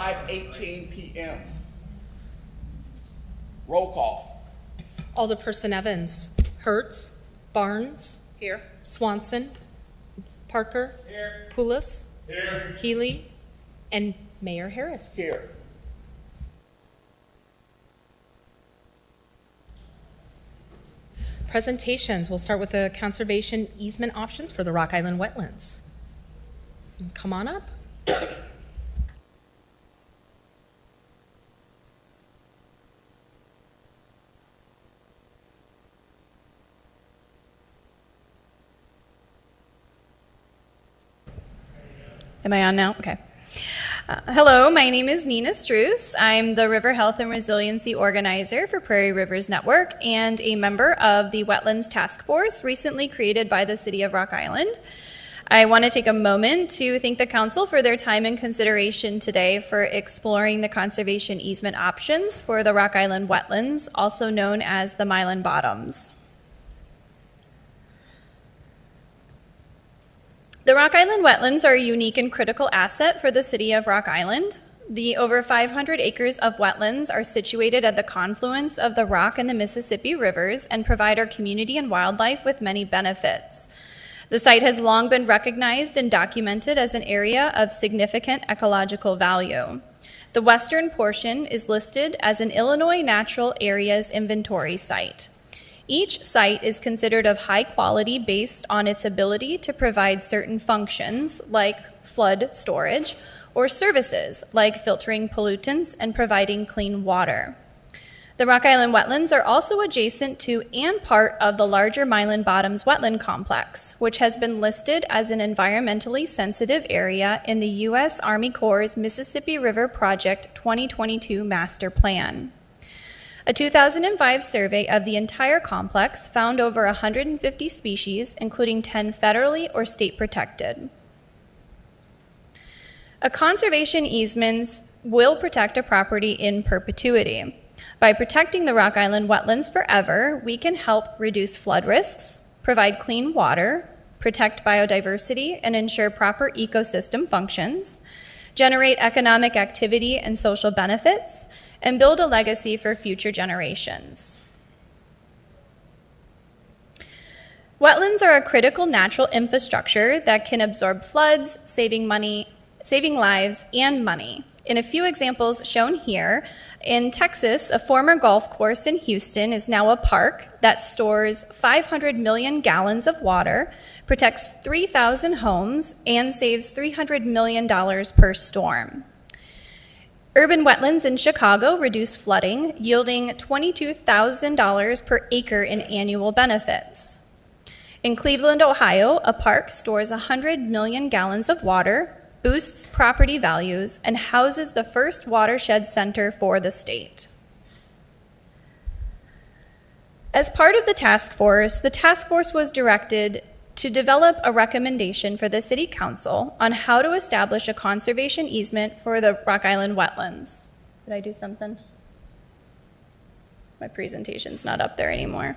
5:18 p.m. Roll call. Alderperson Evans. Hertz. Barnes. Here. Swanson. Parker. Here. Poulos. Here. Healy. And Mayor Harris. Here. Presentations. We'll start with the conservation easement options for the Rock Island wetlands. Come on up. Am I on now? Okay. Hello, my name is Nina Struess. I'm the River Health and Resiliency Organizer for Prairie Rivers Network and a member of the Wetlands Task Force recently created by the City of Rock Island. I want to take a moment to thank the Council for their time and consideration today for exploring the conservation easement options for the Rock Island wetlands, also known as the Mylan Bottoms. The Rock Island wetlands are a unique and critical asset for the City of Rock Island. The over 500 acres of wetlands are situated at the confluence of the Rock and the Mississippi rivers and provide our community and wildlife with many benefits. The site has long been recognized and documented as an area of significant ecological value. The western portion is listed as an Illinois Natural Areas Inventory site. Each site is considered of high quality based on its ability to provide certain functions like flood storage or services like filtering pollutants and providing clean water. The Rock Island wetlands are also adjacent to and part of the larger Mylan Bottoms wetland complex, which has been listed as an environmentally sensitive area in the U.S. Army Corps' Mississippi River Project 2022 Master Plan. A 2005 survey of the entire complex found over 150 species, including 10 federally or state protected. A conservation easement will protect a property in perpetuity. By protecting the Rock Island wetlands forever, we can help reduce flood risks, provide clean water, protect biodiversity, and ensure proper ecosystem functions, generate economic activity and social benefits, and build a legacy for future generations. Wetlands are a critical natural infrastructure that can absorb floods, saving lives and money. In a few examples shown here, in Texas, a former golf course in Houston is now a park that stores 500 million gallons of water, protects 3,000 homes, and saves $300 million per storm. Urban wetlands in Chicago reduce flooding, yielding $22,000 per acre in annual benefits. In Cleveland, Ohio, a park stores 100 million gallons of water, boosts property values, and houses the first watershed center for the state. As part of the task force was directed to develop a recommendation for the City Council on how to establish a conservation easement for the Rock Island wetlands. Did I do something? My presentation's not up there anymore.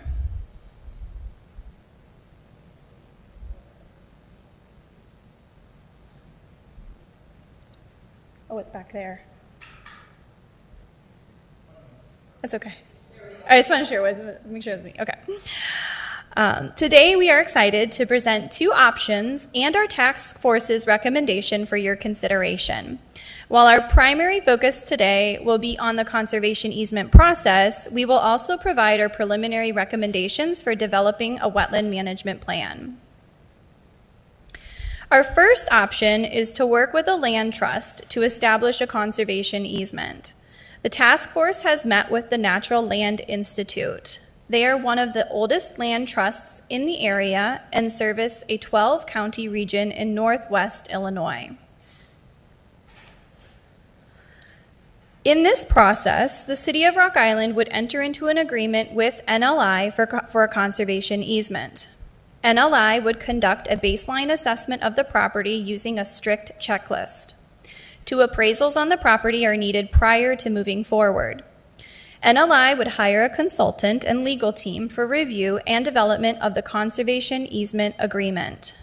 Oh, it's back there. That's okay. I just want to make sure it was me. Okay. Today, we are excited to present two options and our task force's recommendation for your consideration. While our primary focus today will be on the conservation easement process, we will also provide our preliminary recommendations for developing a wetland management plan. Our first option is to work with a land trust to establish a conservation easement. The task force has met with the Natural Land Institute. They are one of the oldest land trusts in the area and service a 12-county region in northwest Illinois. In this process, the City of Rock Island would enter into an agreement with NLI for a conservation easement. NLI would conduct a baseline assessment of the property using a strict checklist. 2 appraisals on the property are needed prior to moving forward. NLI would hire a consultant and legal team for review and development of the conservation easement agreement.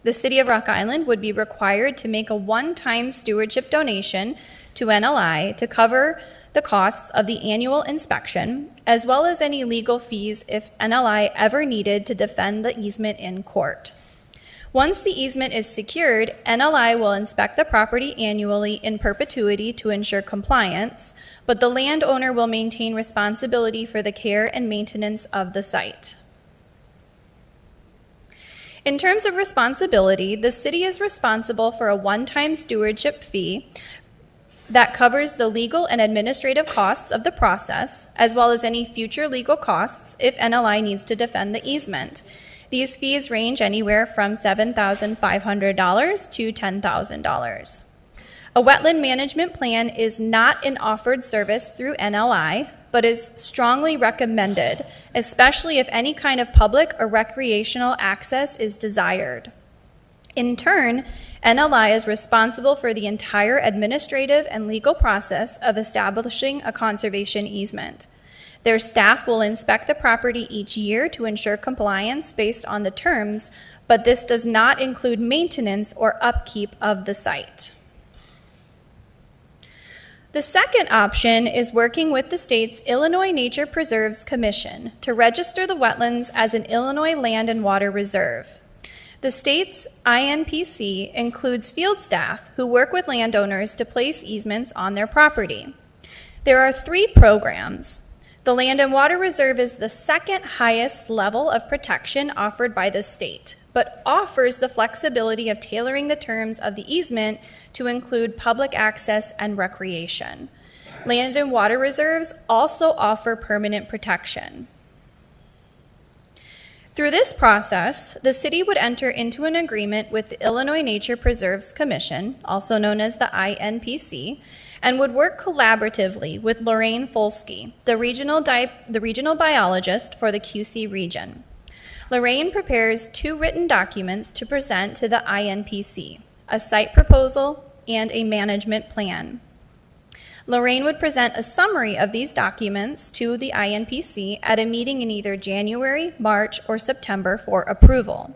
The City of Rock Island would be required to make a one-time stewardship donation to NLI to cover the costs of the annual inspection, as well as any legal fees if NLI ever needed to defend the easement in court. Once the easement is secured, NLI will inspect the property annually in perpetuity to ensure compliance, but the landowner will maintain responsibility for the care and maintenance of the site. In terms of responsibility, the city is responsible for a one-time stewardship fee that covers the legal and administrative costs of the process, as well as any future legal costs if NLI needs to defend the easement. These fees range anywhere from $7,500 to $10,000. A wetland management plan is not an offered service through NLI, but is strongly recommended, especially if any kind of public or recreational access is desired. In turn, NLI is responsible for the entire administrative and legal process of establishing a conservation easement. Their staff will inspect the property each year to ensure compliance based on the terms, but this does not include maintenance or upkeep of the site. The second option is working with the state's Illinois Nature Preserves Commission to register the wetlands as an Illinois Land and Water Reserve. The state's INPC includes field staff who work with landowners to place easements on their property. There are 3 programs. The Land and Water Reserve is the second highest level of protection offered by the state, but offers the flexibility of tailoring the terms of the easement to include public access and recreation. Land and Water Reserves also offer permanent protection. Through this process, the city would enter into an agreement with the Illinois Nature Preserves Commission, also known as the INPC, and would work collaboratively with Lorraine Folsky, the regional biologist for the QC region. Lorraine prepares 2 written documents to present to the INPC, a site proposal and a management plan. Lorraine would present a summary of these documents to the INPC at a meeting in either January, March, or September for approval.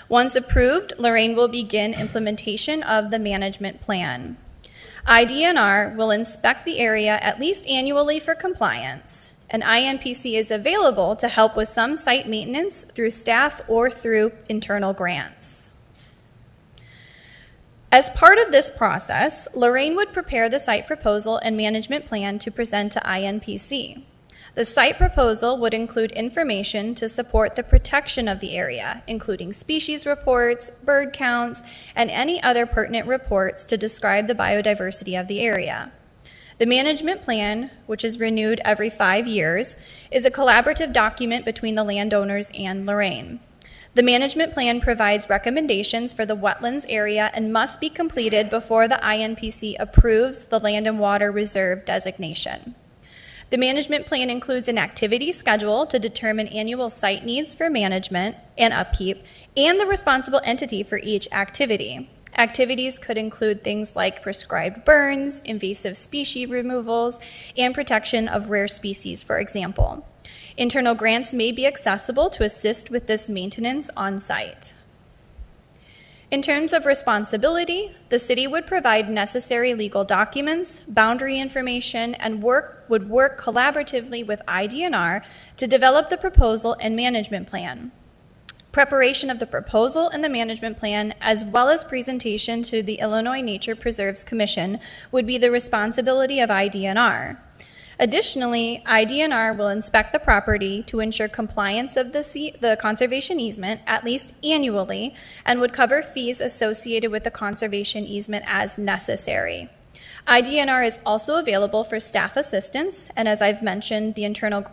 Once approved, Lorraine will begin implementation of the management plan. IDNR will inspect the area at least annually for compliance, and INPC is available to help with some site maintenance through staff or through internal grants. As part of this process, Lorraine would prepare the site proposal and management plan to present to INPC. The site proposal would include information to support the protection of the area, including species reports, bird counts, and any other pertinent reports to describe the biodiversity of the area. The management plan, which is renewed every 5 years, is a collaborative document between the landowners and Lorraine. The management plan provides recommendations for the wetlands area and must be completed before the INPC approves the Land and Water Reserve designation. The management plan includes an activity schedule to determine annual site needs for management and upkeep and the responsible entity for each activity. Activities could include things like prescribed burns, invasive species removals, and protection of rare species, for example. Internal grants may be accessible to assist with this maintenance on site. In terms of responsibility, the city would provide necessary legal documents, boundary information, and would work collaboratively with IDNR to develop the proposal and management plan. Preparation of the proposal and the management plan, as well as presentation to the Illinois Nature Preserves Commission, would be the responsibility of IDNR. Additionally, IDNR will inspect the property to ensure compliance of the conservation easement at least annually and would cover fees associated with the conservation easement as necessary. IDNR is also available for staff assistance, and as I've mentioned, the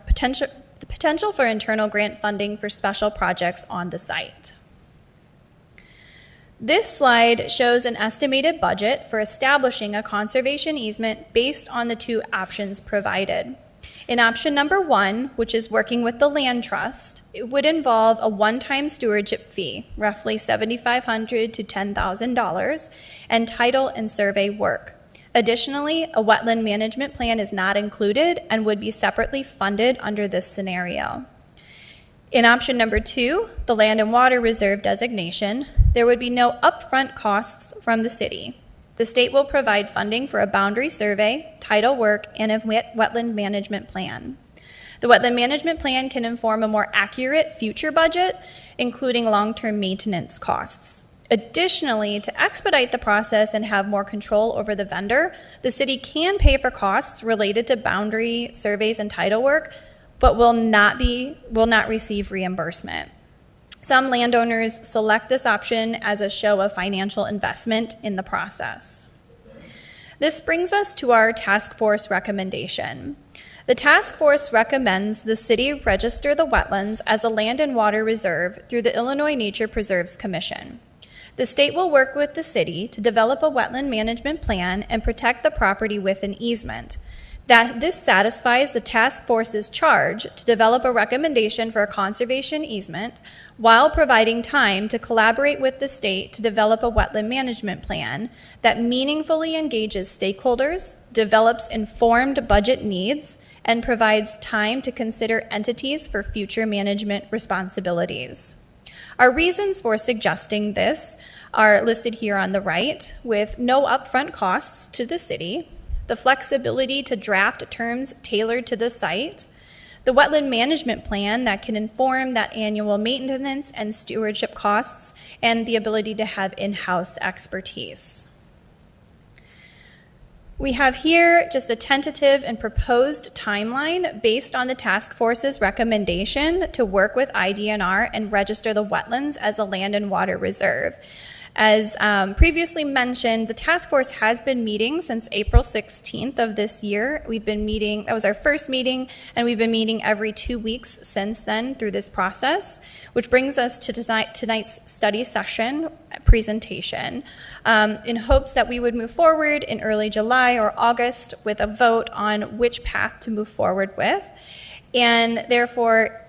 potential for internal grant funding for special projects on the site. This slide shows an estimated budget for establishing a conservation easement based on the 2 options provided. In option number 1, which is working with the land trust, it would involve a one-time stewardship fee, roughly $7,500 to $10,000, and title and survey work. Additionally, a wetland management plan is not included and would be separately funded under this scenario. In option number 2, the Land and Water Reserve designation, there would be no upfront costs from the city. The state will provide funding for a boundary survey, title work, and a wetland management plan. The wetland management plan can inform a more accurate future budget, including long-term maintenance costs. Additionally, to expedite the process and have more control over the vendor, the city can pay for costs related to boundary surveys and title work, but will not receive reimbursement. Some landowners select this option as a show of financial investment in the process. This brings us to our task force recommendation. The task force recommends the city register the wetlands as a land and water reserve through the Illinois Nature Preserves Commission. The state will work with the city to develop a wetland management plan and protect the property with an easement. This satisfies the task force's charge to develop a recommendation for a conservation easement while providing time to collaborate with the state to develop a wetland management plan that meaningfully engages stakeholders, develops informed budget needs, and provides time to consider entities for future management responsibilities. Our reasons for suggesting this are listed here on the right, with no upfront costs to the city, the flexibility to draft terms tailored to the site, the wetland management plan that can inform that annual maintenance and stewardship costs, and the ability to have in-house expertise. We have here just a tentative and proposed timeline based on the task force's recommendation to work with IDNR and register the wetlands as a land and water reserve. As previously mentioned, the task force has been meeting since April 16th of this year. We've been meeting, that was our first meeting, and we've been meeting every 2 weeks since then through this process, which brings us to tonight's study session presentation in hopes that we would move forward in early July or August with a vote on which path to move forward with. And therefore,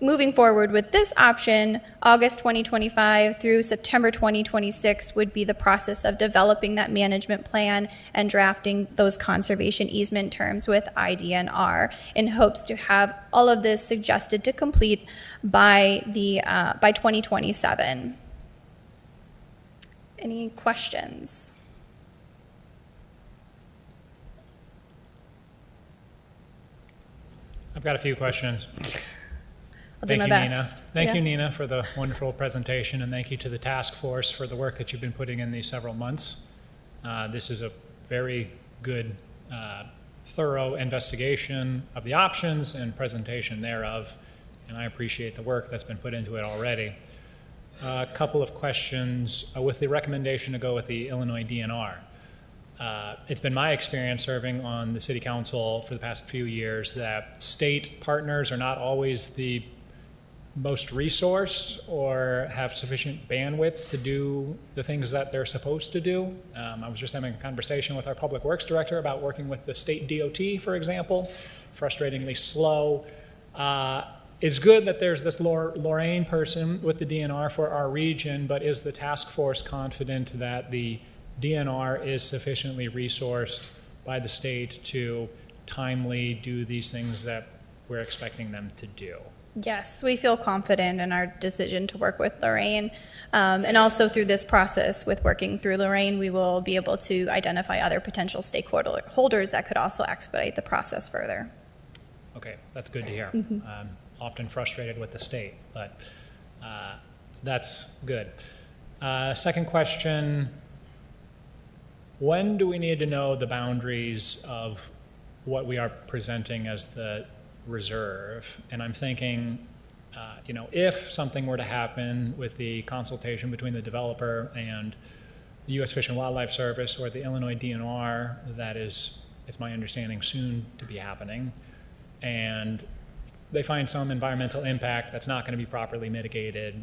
moving forward with this option, August 2025 through September 2026 would be the process of developing that management plan and drafting those conservation easement terms with IDNR in hopes to have all of this suggested to complete by 2027. Any questions? I've got a few questions. I'll do my best. Nina. Thank Yeah. you, Nina, for the wonderful presentation, and thank you to the task force for the work that you've been putting in these several months. This is a very good, thorough investigation of the options and presentation thereof, and I appreciate the work that's been put into it already. A couple of questions with the recommendation to go with the Illinois DNR. It's been my experience serving on the city council for the past few years that state partners are not always the most resourced or have sufficient bandwidth to do the things that they're supposed to do. I was just having a conversation with our public works director about working with the state DOT, for example, frustratingly slow. It's good that there's this Lorraine person with the DNR for our region, but is the task force confident that the DNR is sufficiently resourced by the state to timely do these things that we're expecting them to do? Yes, we feel confident in our decision to work with Lorraine. And also through this process with working through Lorraine, we will be able to identify other potential stakeholders that could also expedite the process further. Okay, that's good to hear. I'm often frustrated with the state, but that's good. Second question, when do we need to know the boundaries of what we are presenting as the reserve? And I'm thinking, if something were to happen with the consultation between the developer and the U.S. Fish and Wildlife Service or the Illinois DNR, that is, it's my understanding, soon to be happening, and they find some environmental impact that's not going to be properly mitigated,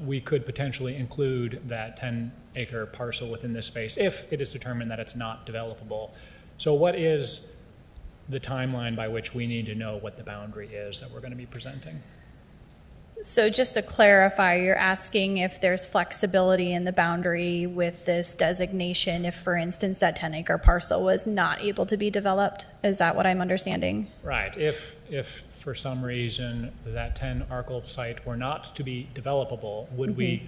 we could potentially include that 10-acre parcel within this space if it is determined that it's not developable. So what is the timeline by which we need to know what the boundary is that we're going to be presenting? So just to clarify, you're asking if there's flexibility in the boundary with this designation if, for instance, that 10-acre parcel was not able to be developed? Is that what I'm understanding? Right. If for some reason that 10 ARCL site were not to be developable, would we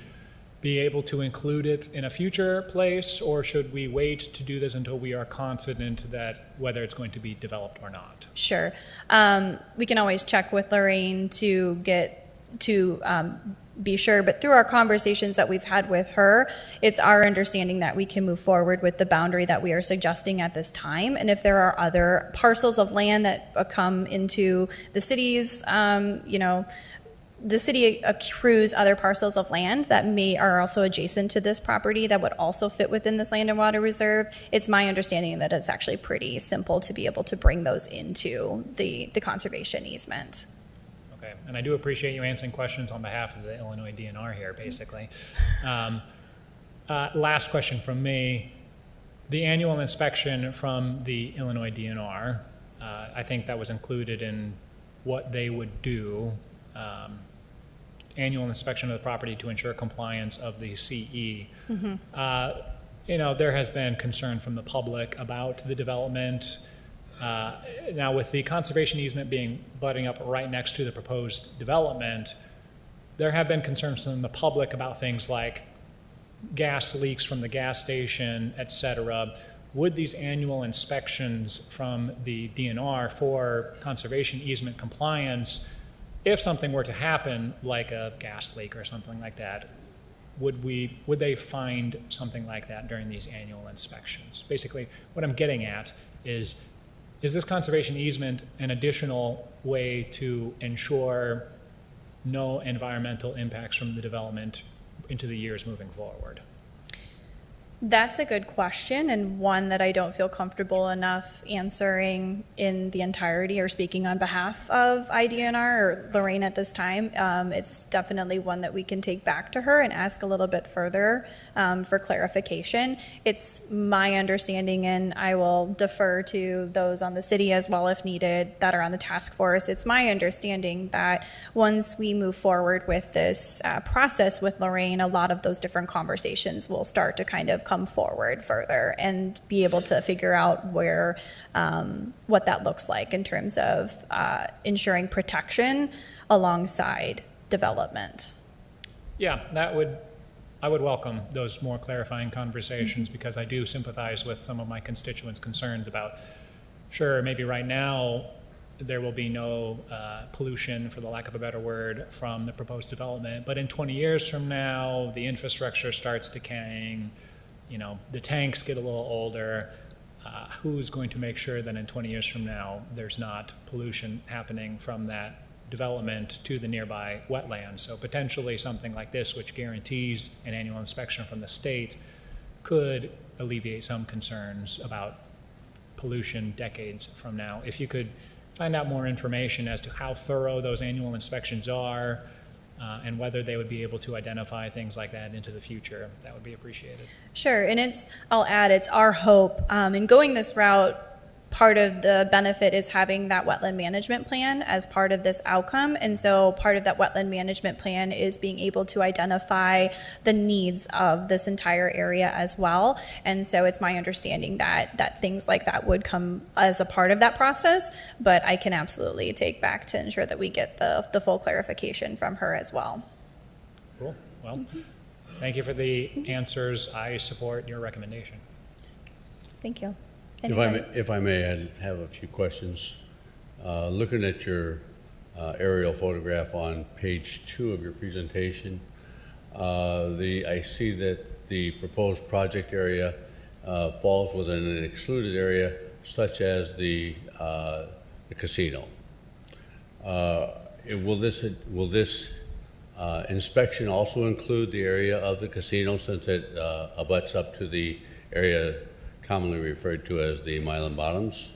be able to include it in a future place, or should we wait to do this until we are confident that whether it's going to be developed or not? Sure. We can always check with Lorraine to be sure, but through our conversations that we've had with her, it's our understanding that we can move forward with the boundary that we are suggesting at this time. And if there are other parcels of land that come into the city's, the city accrues other parcels of land that are also adjacent to this property that would also fit within this land and water reserve. It's my understanding that it's actually pretty simple to be able to bring those into the conservation easement. Okay, and I do appreciate you answering questions on behalf of the Illinois DNR here, basically. Last question from me. The annual inspection from the Illinois DNR, I think that was included in what they would do. Annual inspection of the property to ensure compliance of the CE. There has been concern from the public about the development. Now, with the conservation easement butting up right next to the proposed development, there have been concerns from the public about things like gas leaks from the gas station, et cetera. Would these annual inspections from the DNR for conservation easement compliance, if something were to happen, like a gas leak or something like that, would they find something like that during these annual inspections? Basically, what I'm getting at is this conservation easement an additional way to ensure no environmental impacts from the development into the years moving forward? That's a good question, and one that I don't feel comfortable enough answering in the entirety or speaking on behalf of IDNR or Lorraine at this time. It's definitely one that we can take back to her and ask a little bit further for clarification. It's my understanding, and I will defer to those on the city as well if needed that are on the task force. It's my understanding that once we move forward with this process with Lorraine, a lot of those different conversations will start to kind of come forward further and be able to figure out where what that looks like in terms of ensuring protection alongside development. Yeah, I would welcome those more clarifying conversations because I do sympathize with some of my constituents' concerns about, sure, maybe right now there will be no pollution, for the lack of a better word, from the proposed development, but in 20 years from now, the infrastructure starts decaying, the tanks get a little older. Who's going to make sure that in 20 years from now there's not pollution happening from that development to the nearby wetlands? So potentially something like this, which guarantees an annual inspection from the state, could alleviate some concerns about pollution decades from now. If you could find out more information as to how thorough those annual inspections are, and whether they would be able to identify things like that into the future, that would be appreciated. Sure, and I'll add, it's our hope in going this route. Part of the benefit is having that wetland management plan as part of this outcome. And so part of that wetland management plan is being able to identify the needs of this entire area as well. And so it's my understanding that things like that would come as a part of that process, but I can absolutely take back to ensure that we get the full clarification from her as well. Cool. Well, thank you for the answers. I support your recommendation. Thank you. If I may, I have a few questions. Looking at your aerial photograph on page 2 of your presentation, I see that the proposed project area falls within an excluded area, such as the casino. Will this inspection also include the area of the casino, since it abuts up to the area commonly referred to as the Milan Bottoms?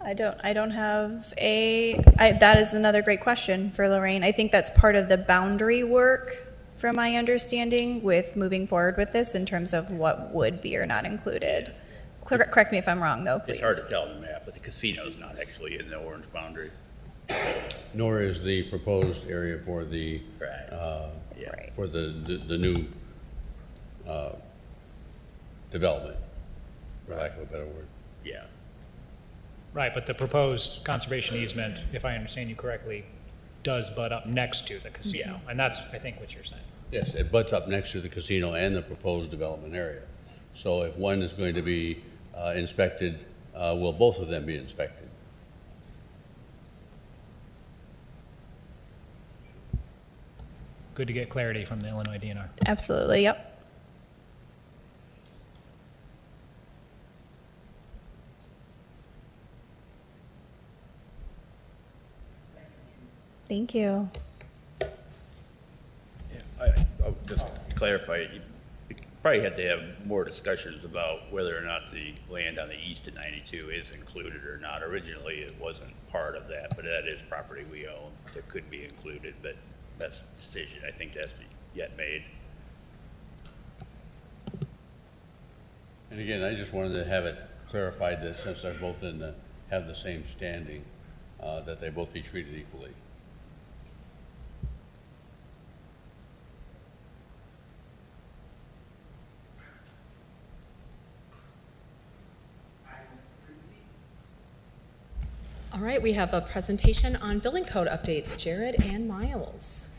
I don't have that is another great question for Lorraine. I think that's part of the boundary work, from my understanding, with moving forward with this in terms of what would be or not included. Correct me if I'm wrong, though, please. It's hard to tell on the map, but the casino's not actually in the orange boundary. Nor is the proposed area for the Right. for the new development, for lack of a better word. Yeah. Right, but the proposed conservation easement, if I understand you correctly, does butt up next to the casino. And that's, I think, what you're saying. Yes, it butts up next to the casino and the proposed development area. So if one is going to be inspected, will both of them be inspected? Good to get clarity from the Illinois DNR. Absolutely, yep. Thank you. Just to clarify, you probably had to have more discussions about whether or not the land on the east of 92 is included or not. Originally, it wasn't part of that, but that is property we own that could be included, but that's a decision I think that's yet made. And again, I just wanted to have it clarified that since they're both have the same standing, that they both be treated equally. All right, we have a presentation on building code updates. Jared and Miles.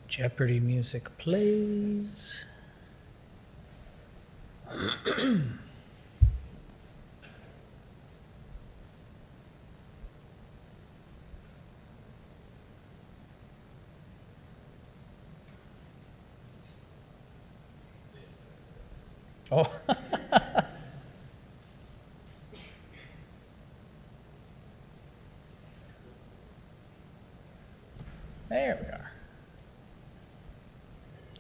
Jeopardy music plays. Oh. There we are.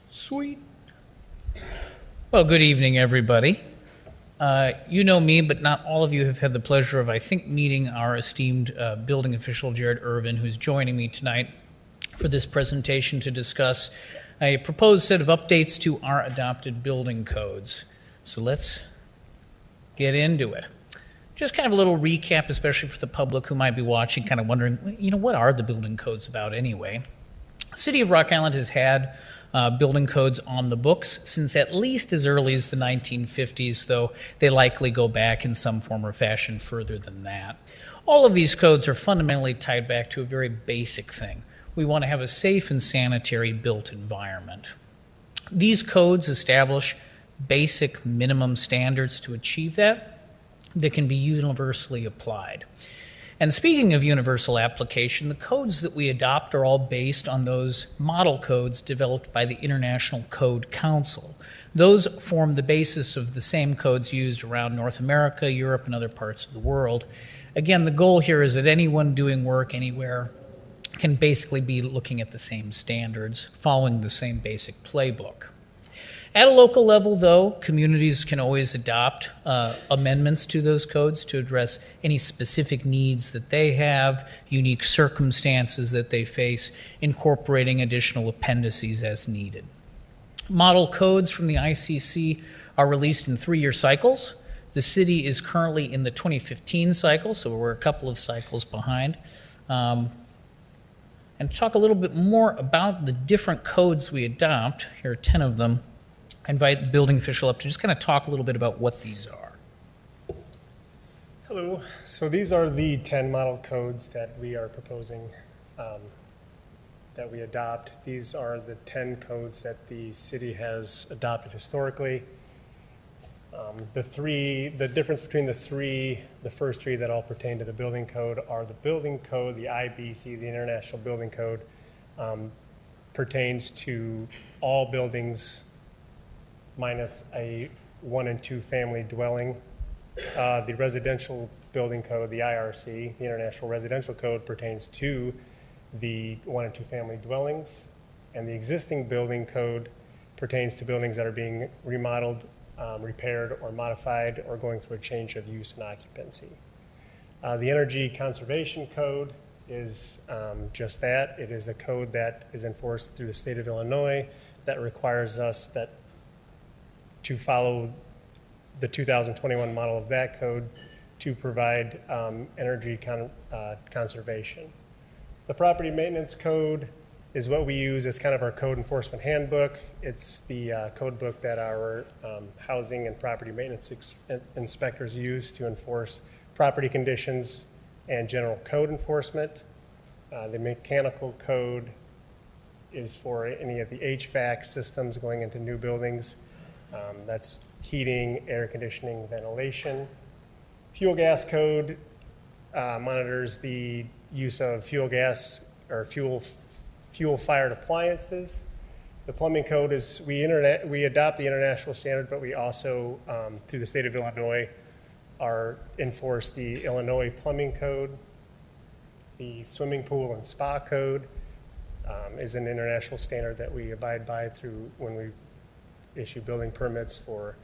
Sweet. Well, good evening, everybody. You know me, but not all of you have had the pleasure of, I think, meeting our esteemed building official, Jared Irvin, who's joining me tonight for this presentation to discuss a proposed set of updates to our adopted building codes. So let's get into it. Just kind of a little recap, especially for the public who might be watching, kind of wondering, you know, what are the building codes about anyway? The City of Rock Island has had building codes on the books since at least as early as the 1950s, though they likely go back in some form or fashion further than that. All of these codes are fundamentally tied back to a very basic thing. We want to have a safe and sanitary built environment. These codes establish basic minimum standards to achieve that can be universally applied. And speaking of universal application, the codes that we adopt are all based on those model codes developed by the International Code Council. Those form the basis of the same codes used around North America, Europe, and other parts of the world. Again, the goal here is that anyone doing work anywhere can basically be looking at the same standards, following the same basic playbook. At a local level, though, communities can always adopt amendments to those codes to address any specific needs that they have, unique circumstances that they face, incorporating additional appendices as needed. Model codes from the ICC are released in 3-year cycles. The city is currently in the 2015 cycle, so we're a couple of cycles behind. And to talk a little bit more about the different codes we adopt, here are 10 of them. I invite the building official up to just kind of talk a little bit about what these are. Hello. So these are the 10 model codes that we are proposing that we adopt. These are the 10 codes that the city has adopted historically. The difference between the first three that all pertain to the building code are the building code, the IBC, the International Building Code, pertains to all buildings minus a 1 and 2 family dwelling. The residential building code, the IRC, the International Residential Code, pertains to the 1 and 2 family dwellings. And the existing building code pertains to buildings that are being remodeled, repaired, or modified, or going through a change of use and occupancy. The Energy Conservation Code is just that. It is a code that is enforced through the state of Illinois, that requires us to follow the 2021 model of that code to provide energy conservation. The property maintenance code is what we use as kind of our code enforcement handbook. It's the code book that our housing and property maintenance inspectors use to enforce property conditions and general code enforcement. The mechanical code is for any of the HVAC systems going into new buildings. That's heating, air conditioning, ventilation. Fuel gas code monitors the use of fuel gas or fuel-fired appliances. The plumbing code is, we adopt the international standard, but we also, through the state of Illinois, enforce the Illinois plumbing code. The swimming pool and spa code is an international standard that we abide by through when we issue building permits for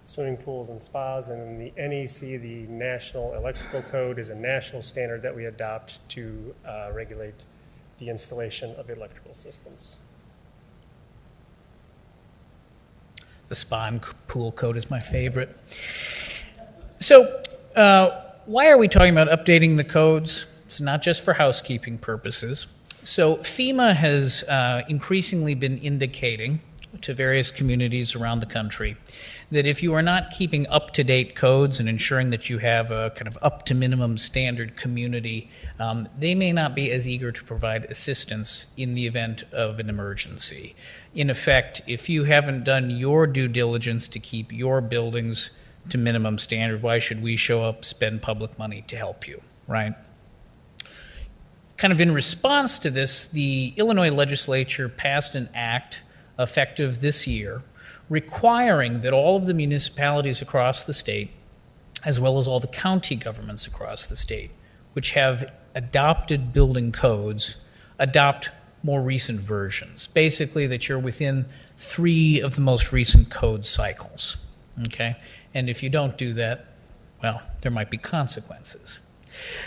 swimming pools and spas. And then the NEC, the National Electrical Code, is a national standard that we adopt to regulate the installation of electrical systems. The spa and pool code is my favorite. So why are we talking about updating the codes? It's not just for housekeeping purposes. So FEMA has increasingly been indicating to various communities around the country that if you are not keeping up-to-date codes and ensuring that you have a kind of up-to-minimum standard community, they may not be as eager to provide assistance in the event of an emergency. In effect, if you haven't done your due diligence to keep your buildings to minimum standard, why should we show up, spend public money to help you, right? Kind of in response to this, the Illinois legislature passed an act effective this year requiring that all of the municipalities across the state, as well as all the county governments across the state, which have adopted building codes, adopt more recent versions. Basically, that you're within 3 of the most recent code cycles, okay? And if you don't do that, well, there might be consequences.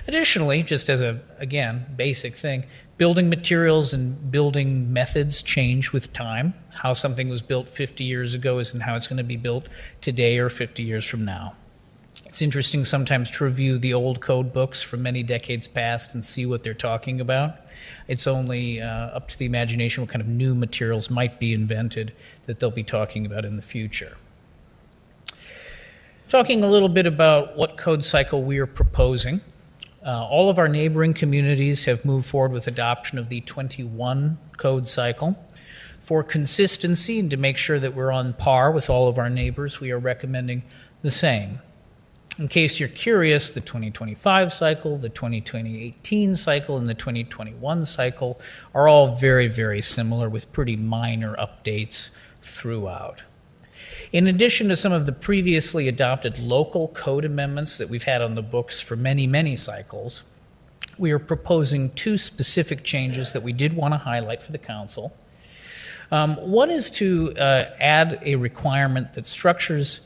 Additionally, just as a, again, basic thing, building materials and building methods change with time. How something was built 50 years ago isn't how it's going to be built today or 50 years from now. It's interesting sometimes to review the old code books from many decades past and see what they're talking about. It's only up to the imagination what kind of new materials might be invented that they'll be talking about in the future. Talking a little bit about what code cycle we are proposing. All of our neighboring communities have moved forward with adoption of the 21 code cycle. For consistency and to make sure that we're on par with all of our neighbors, we are recommending the same. In case you're curious, the 2025 cycle, the 2018 cycle, and the 2021 cycle are all very, very similar with pretty minor updates throughout. In addition to some of the previously adopted local code amendments that we've had on the books for many, many cycles, we are proposing 2 specific changes that we did want to highlight for the council. One is to add a requirement that structures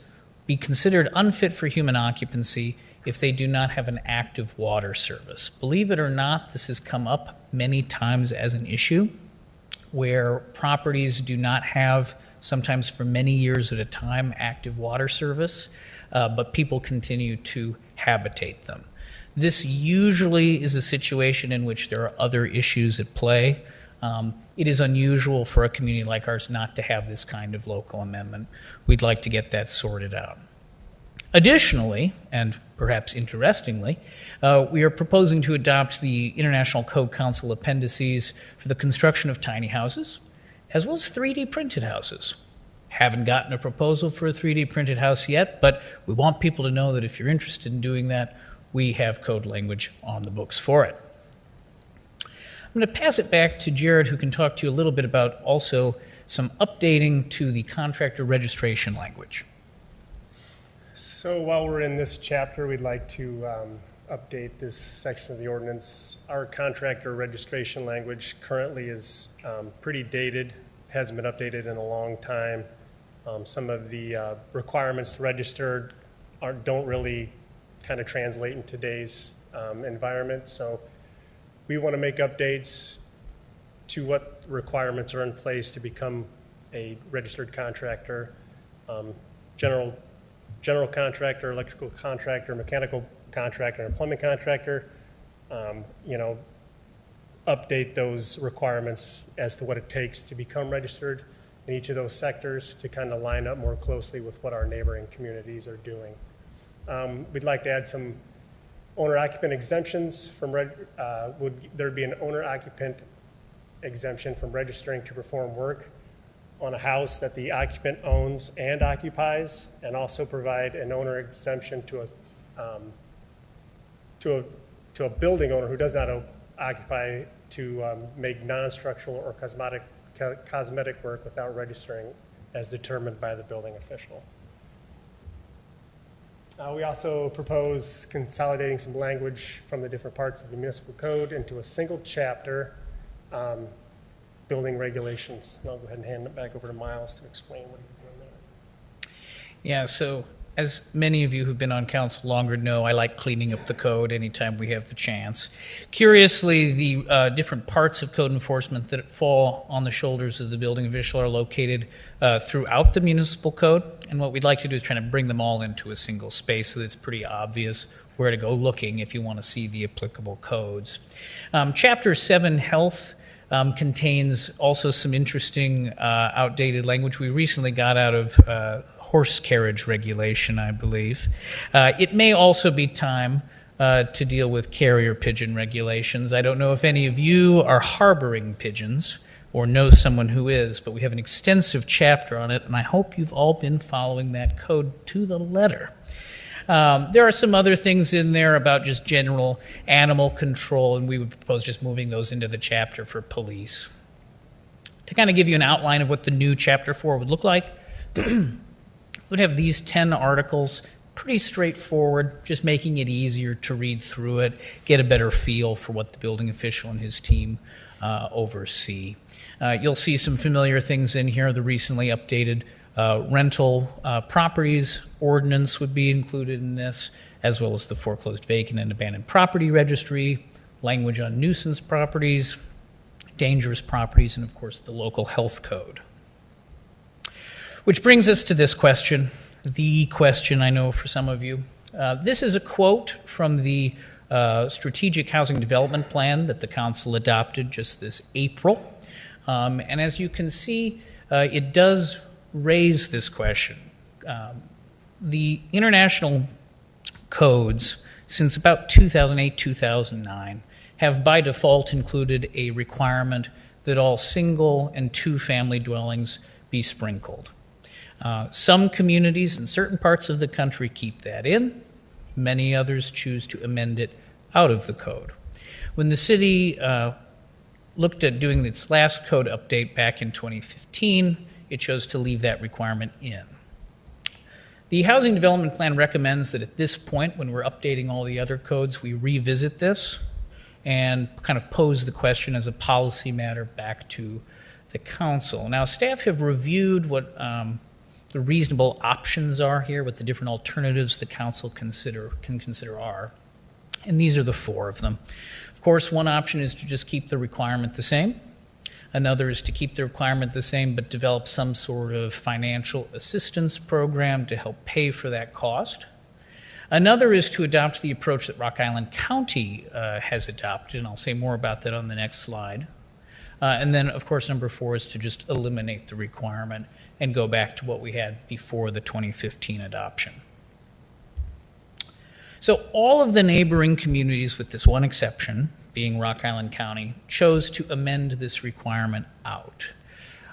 be considered unfit for human occupancy if they do not have an active water service. Believe it or not, this has come up many times as an issue where properties do not have, sometimes for many years at a time, active water service, but people continue to habitate them. This usually is a situation in which there are other issues at play. It is unusual for a community like ours not to have this kind of local amendment. We'd like to get that sorted out. Additionally, and perhaps interestingly, we are proposing to adopt the International Code Council appendices for the construction of tiny houses, as well as 3D printed houses. Haven't gotten a proposal for a 3D printed house yet, but we want people to know that if you're interested in doing that, we have code language on the books for it. I'm going to pass it back to Jared, who can talk to you a little bit about also some updating to the contractor registration language. So while we're in this chapter, we'd like to update this section of the ordinance. Our contractor registration language currently is pretty dated, hasn't been updated in a long time. Some of the requirements to register don't really kind of translate in today's environment. So we want to make updates to what requirements are in place to become a registered contractor, general contractor, electrical contractor, mechanical contractor, and a plumbing contractor, update those requirements as to what it takes to become registered in each of those sectors to kind of line up more closely with what our neighboring communities are doing. We'd like to add some owner-occupant exemptions from, would there be an owner-occupant exemption from registering to perform work on a house that the occupant owns and occupies, and also provide an owner exemption to a building owner who does not occupy to make non-structural or cosmetic work without registering as determined by the building official. We also propose consolidating some language from the different parts of the municipal code into a single chapter, building regulations. And I'll go ahead and hand it back over to Miles to explain what he's doing there. Yeah, so as many of you who've been on council longer know, I like cleaning up the code anytime we have the chance. Curiously, the different parts of code enforcement that fall on the shoulders of the building official are located throughout the municipal code. And what we'd like to do is try to bring them all into a single space so that it's pretty obvious where to go looking if you want to see the applicable codes. Chapter 7, Health, contains also some interesting outdated language we recently got out of horse carriage regulation, I believe. It may also be time to deal with carrier pigeon regulations. I don't know if any of you are harboring pigeons or know someone who is, but we have an extensive chapter on it, and I hope you've all been following that code to the letter. There are some other things in there about just general animal control, and we would propose just moving those into the chapter for police. To kind of give you an outline of what the new chapter 4 would look like, would have these 10 articles, pretty straightforward, just making it easier to read through it, get a better feel for what the building official and his team oversee. You'll see some familiar things in here. The recently updated rental properties ordinance would be included in this, as well as the foreclosed vacant and abandoned property registry, language on nuisance properties, dangerous properties, and of course the local health code. Which brings us to this question, the question I know for some of you. This is a quote from the Strategic Housing Development Plan that the council adopted just this April. And as you can see, it does raise this question. The international codes, since about 2008, 2009, have by default included a requirement that all single and two-family dwellings be sprinkled. Some communities in certain parts of the country keep that in. Many others choose to amend it out of the code. When the city looked at doing its last code update back in 2015, it chose to leave that requirement in. The Housing Development Plan recommends that at this point, when we're updating all the other codes, we revisit this and kind of pose the question as a policy matter back to the council. Now, staff have reviewed what the reasonable options are here, what the different alternatives the council can consider are. And these are the 4 of them. Of course, one option is to just keep the requirement the same. Another is to keep the requirement the same, but develop some sort of financial assistance program to help pay for that cost. Another is to adopt the approach that Rock Island County has adopted, and I'll say more about that on the next slide. And then, of course, number 4 is to just eliminate the requirement and go back to what we had before the 2015 adoption. So all of the neighboring communities, with this one exception, being Rock Island County, chose to amend this requirement out.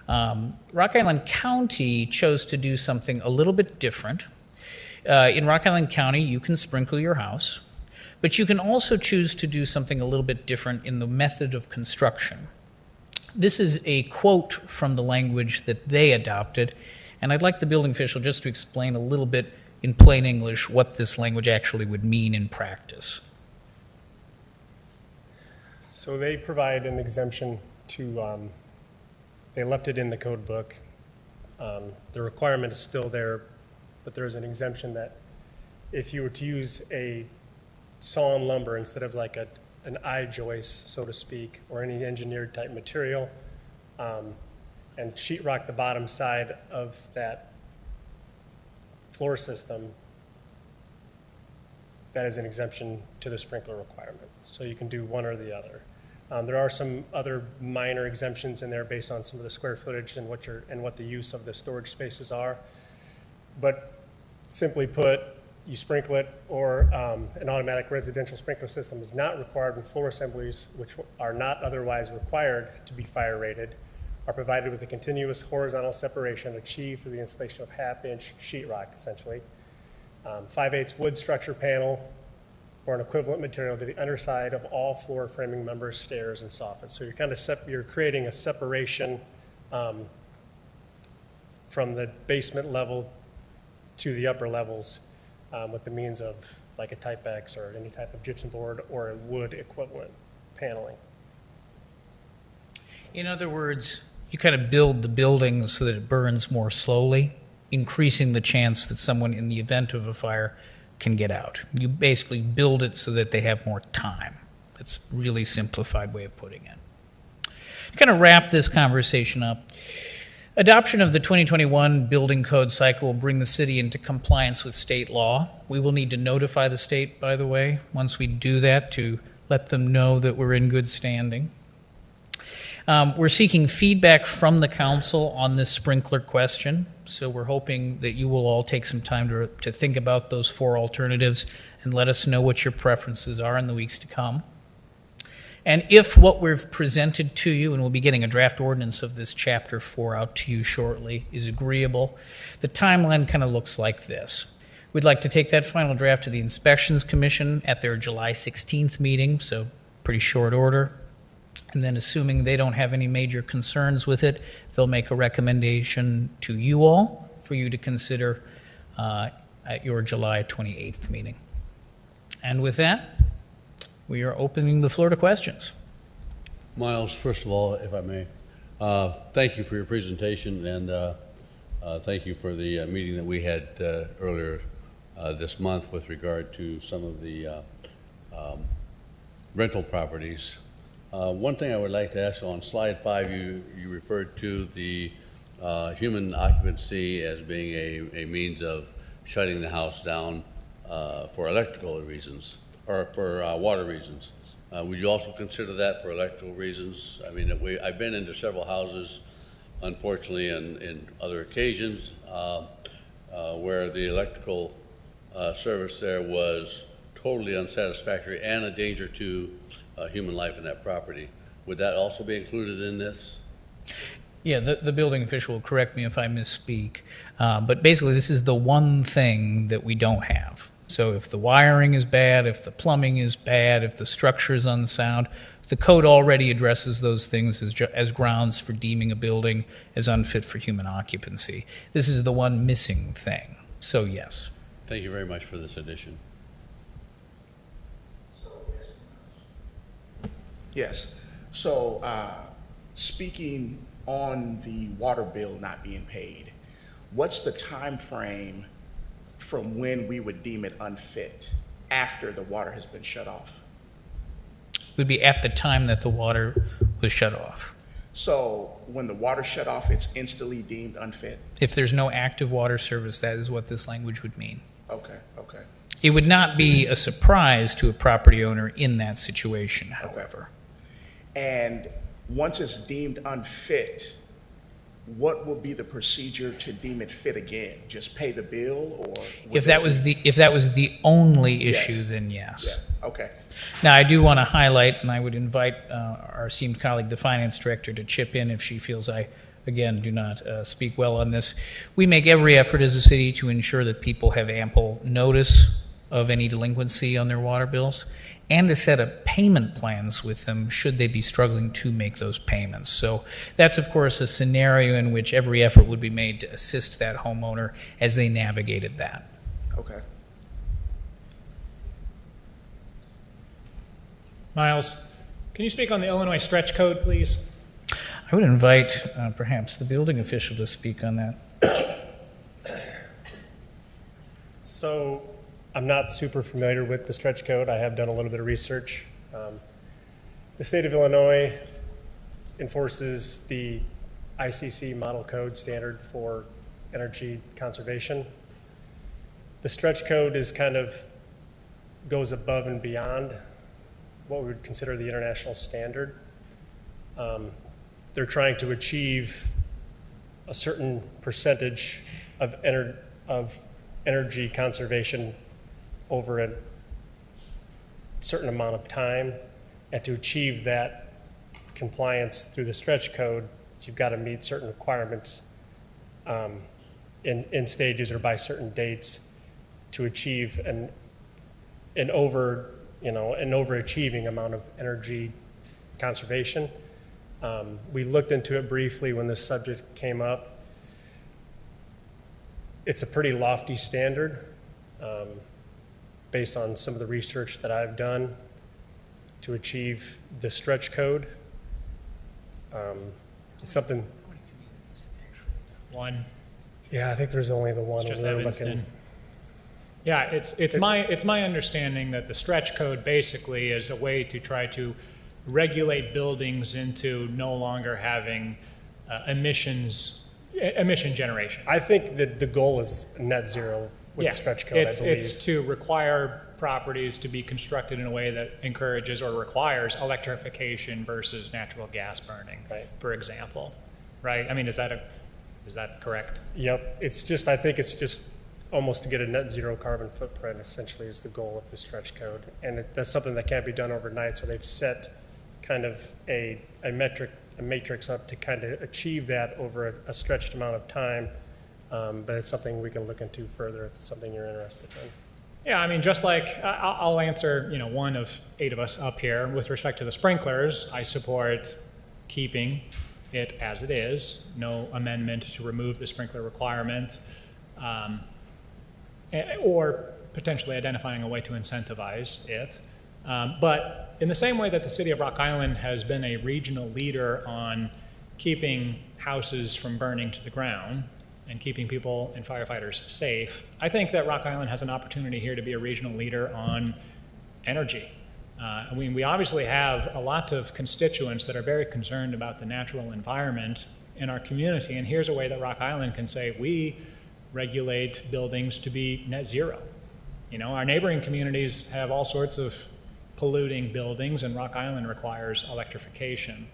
Rock Island County chose to do something a little bit different. In Rock Island County, you can sprinkle your house, but you can also choose to do something a little bit different in the method of construction. This is a quote from the language that they adopted, and I'd like the building official just to explain a little bit in plain English what this language actually would mean in practice. So they provide an exemption to, they left it in the code book. The requirement is still there, but there's an exemption that if you were to use a sawn lumber instead of like an I-joist, so to speak, or any engineered type material, and sheetrock the bottom side of that floor system, that is an exemption to the sprinkler requirement. So you can do one or the other. There are some other minor exemptions in there based on some of the square footage and what the use of the storage spaces are. But simply put, you sprinkle it, or an automatic residential sprinkler system is not required when floor assemblies, which are not otherwise required to be fire rated, are provided with a continuous horizontal separation achieved through the installation of half-inch sheetrock, essentially. 5/8 wood structure panel or an equivalent material to the underside of all floor framing members, stairs, and soffits. So you're kind of you're creating a separation from the basement level to the upper levels with the means of like a Type X or any type of gypsum board or a wood equivalent paneling. In other words, you kind of build the building so that it burns more slowly, increasing the chance that someone in the event of a fire can get out. You basically build it so that they have more time. That's a really simplified way of putting it. To kind of wrap this conversation up, adoption of the 2021 building code cycle will bring the city into compliance with state law. We will need to notify the state, by the way, once we do that, to let them know that we're in good standing. We're seeking feedback from the council on this sprinkler question, so we're hoping that you will all take some time to think about those 4 alternatives and let us know what your preferences are in the weeks to come. And if what we've presented to you, and we'll be getting a draft ordinance of this Chapter 4 out to you shortly, is agreeable, the timeline kind of looks like this. We'd like to take that final draft to the Inspections Commission at their July 16th meeting, so pretty short order. And then assuming they don't have any major concerns with it, they'll make a recommendation to you all for you to consider at your July 28th meeting. And with that, we are opening the floor to questions. Miles, first of all, if I may, thank you for your presentation, and thank you for the meeting that we had earlier this month with regard to some of the rental properties. One thing I would like to ask, on slide 5, you referred to the human occupancy as being a means of shutting the house down for electrical reasons, or for water reasons. Would you also consider that for electrical reasons? I mean, I've been into several houses, unfortunately, in other occasions, where the electrical service there was totally unsatisfactory and a danger to human life in that property. Would that also be included in this? Yeah, the building official will correct me if I misspeak, but basically this is the one thing that we don't have. So if the wiring is bad, if the plumbing is bad, if the structure is unsound, the code already addresses those things as grounds for deeming a building as unfit for human occupancy. This is the one missing thing, so yes. Thank you very much for this addition. Yes. So, speaking on the water bill not being paid, what's the time frame from when we would deem it unfit after the water has been shut off? It would be at the time that the water was shut off. So when the water shut off, it's instantly deemed unfit? If there's no active water service, that is what this language would mean. Okay, okay. It would not be a surprise to a property owner in that situation, however. And once it's deemed unfit, what will be the procedure to deem it fit again? Just pay the bill, or? If that was the only issue, Yes. then yes. Yeah, okay. Now, I do want to highlight, and I would invite our esteemed colleague, the finance director, to chip in if she feels I, again, do not speak well on this. We make every effort as a city to ensure that people have ample notice of any delinquency on their water bills, and to set up payment plans with them should they be struggling to make those payments. So that's, of course, a scenario in which every effort would be made to assist that homeowner as they navigated that. Okay. Miles, can you speak on the Illinois stretch code, please? I would invite perhaps the building official to speak on that. So I'm not super familiar with the stretch code. I have done a little bit of research. The state of Illinois enforces the ICC model code standard for energy conservation. The stretch code is goes above and beyond what we would consider the international standard. They're trying to achieve a certain percentage of energy conservation over a certain amount of time. And to achieve that compliance through the stretch code, you've got to meet certain requirements in stages or by certain dates to achieve an overachieving amount of energy conservation. We looked into it briefly when this subject came up. It's a pretty lofty standard based on some of the research that I've done to achieve the stretch code. It's something. One. Yeah, I think there's only the one. It's just We're Evanston. looking- Yeah, it's my understanding that the stretch code basically is a way to try to regulate buildings into no longer having emission generation. I think that the goal is net zero with Yeah, the stretch code, I believe. it's to require properties to be constructed in a way that encourages or requires electrification versus natural gas burning, Right. for example, right? I mean, is that correct? Yep, I think it's just almost to get a net zero carbon footprint essentially is the goal of the stretch code. And that's something that can't be done overnight, so they've set kind of a matrix up to kind of achieve that over a stretched amount of time. But it's something we can look into further if it's something you're interested in. Yeah, I mean, just like I'll answer, one of 8 of us up here with respect to the sprinklers. I support keeping it as it is, no amendment to remove the sprinkler requirement, or potentially identifying a way to incentivize it. But in the same way that the city of Rock Island has been a regional leader on keeping houses from burning to the ground and keeping people and firefighters safe, I think that Rock Island has an opportunity here to be a regional leader on energy. We obviously have a lot of constituents that are very concerned about the natural environment in our community, and here's a way that Rock Island can say we regulate buildings to be net zero. Our neighboring communities have all sorts of polluting buildings, and Rock Island requires electrification.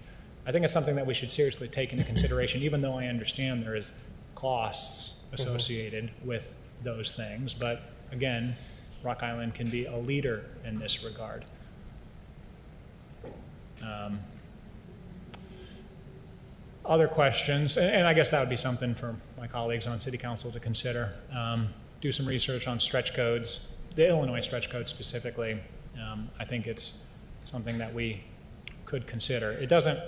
I think it's something that we should seriously take into consideration, even though I understand there is costs associated with those things. But again, Rock Island can be a leader in this regard. Other questions, and I guess that would be something for my colleagues on City Council to consider. Do some research on stretch codes, the Illinois stretch code specifically. I think it's something that we could consider. It doesn't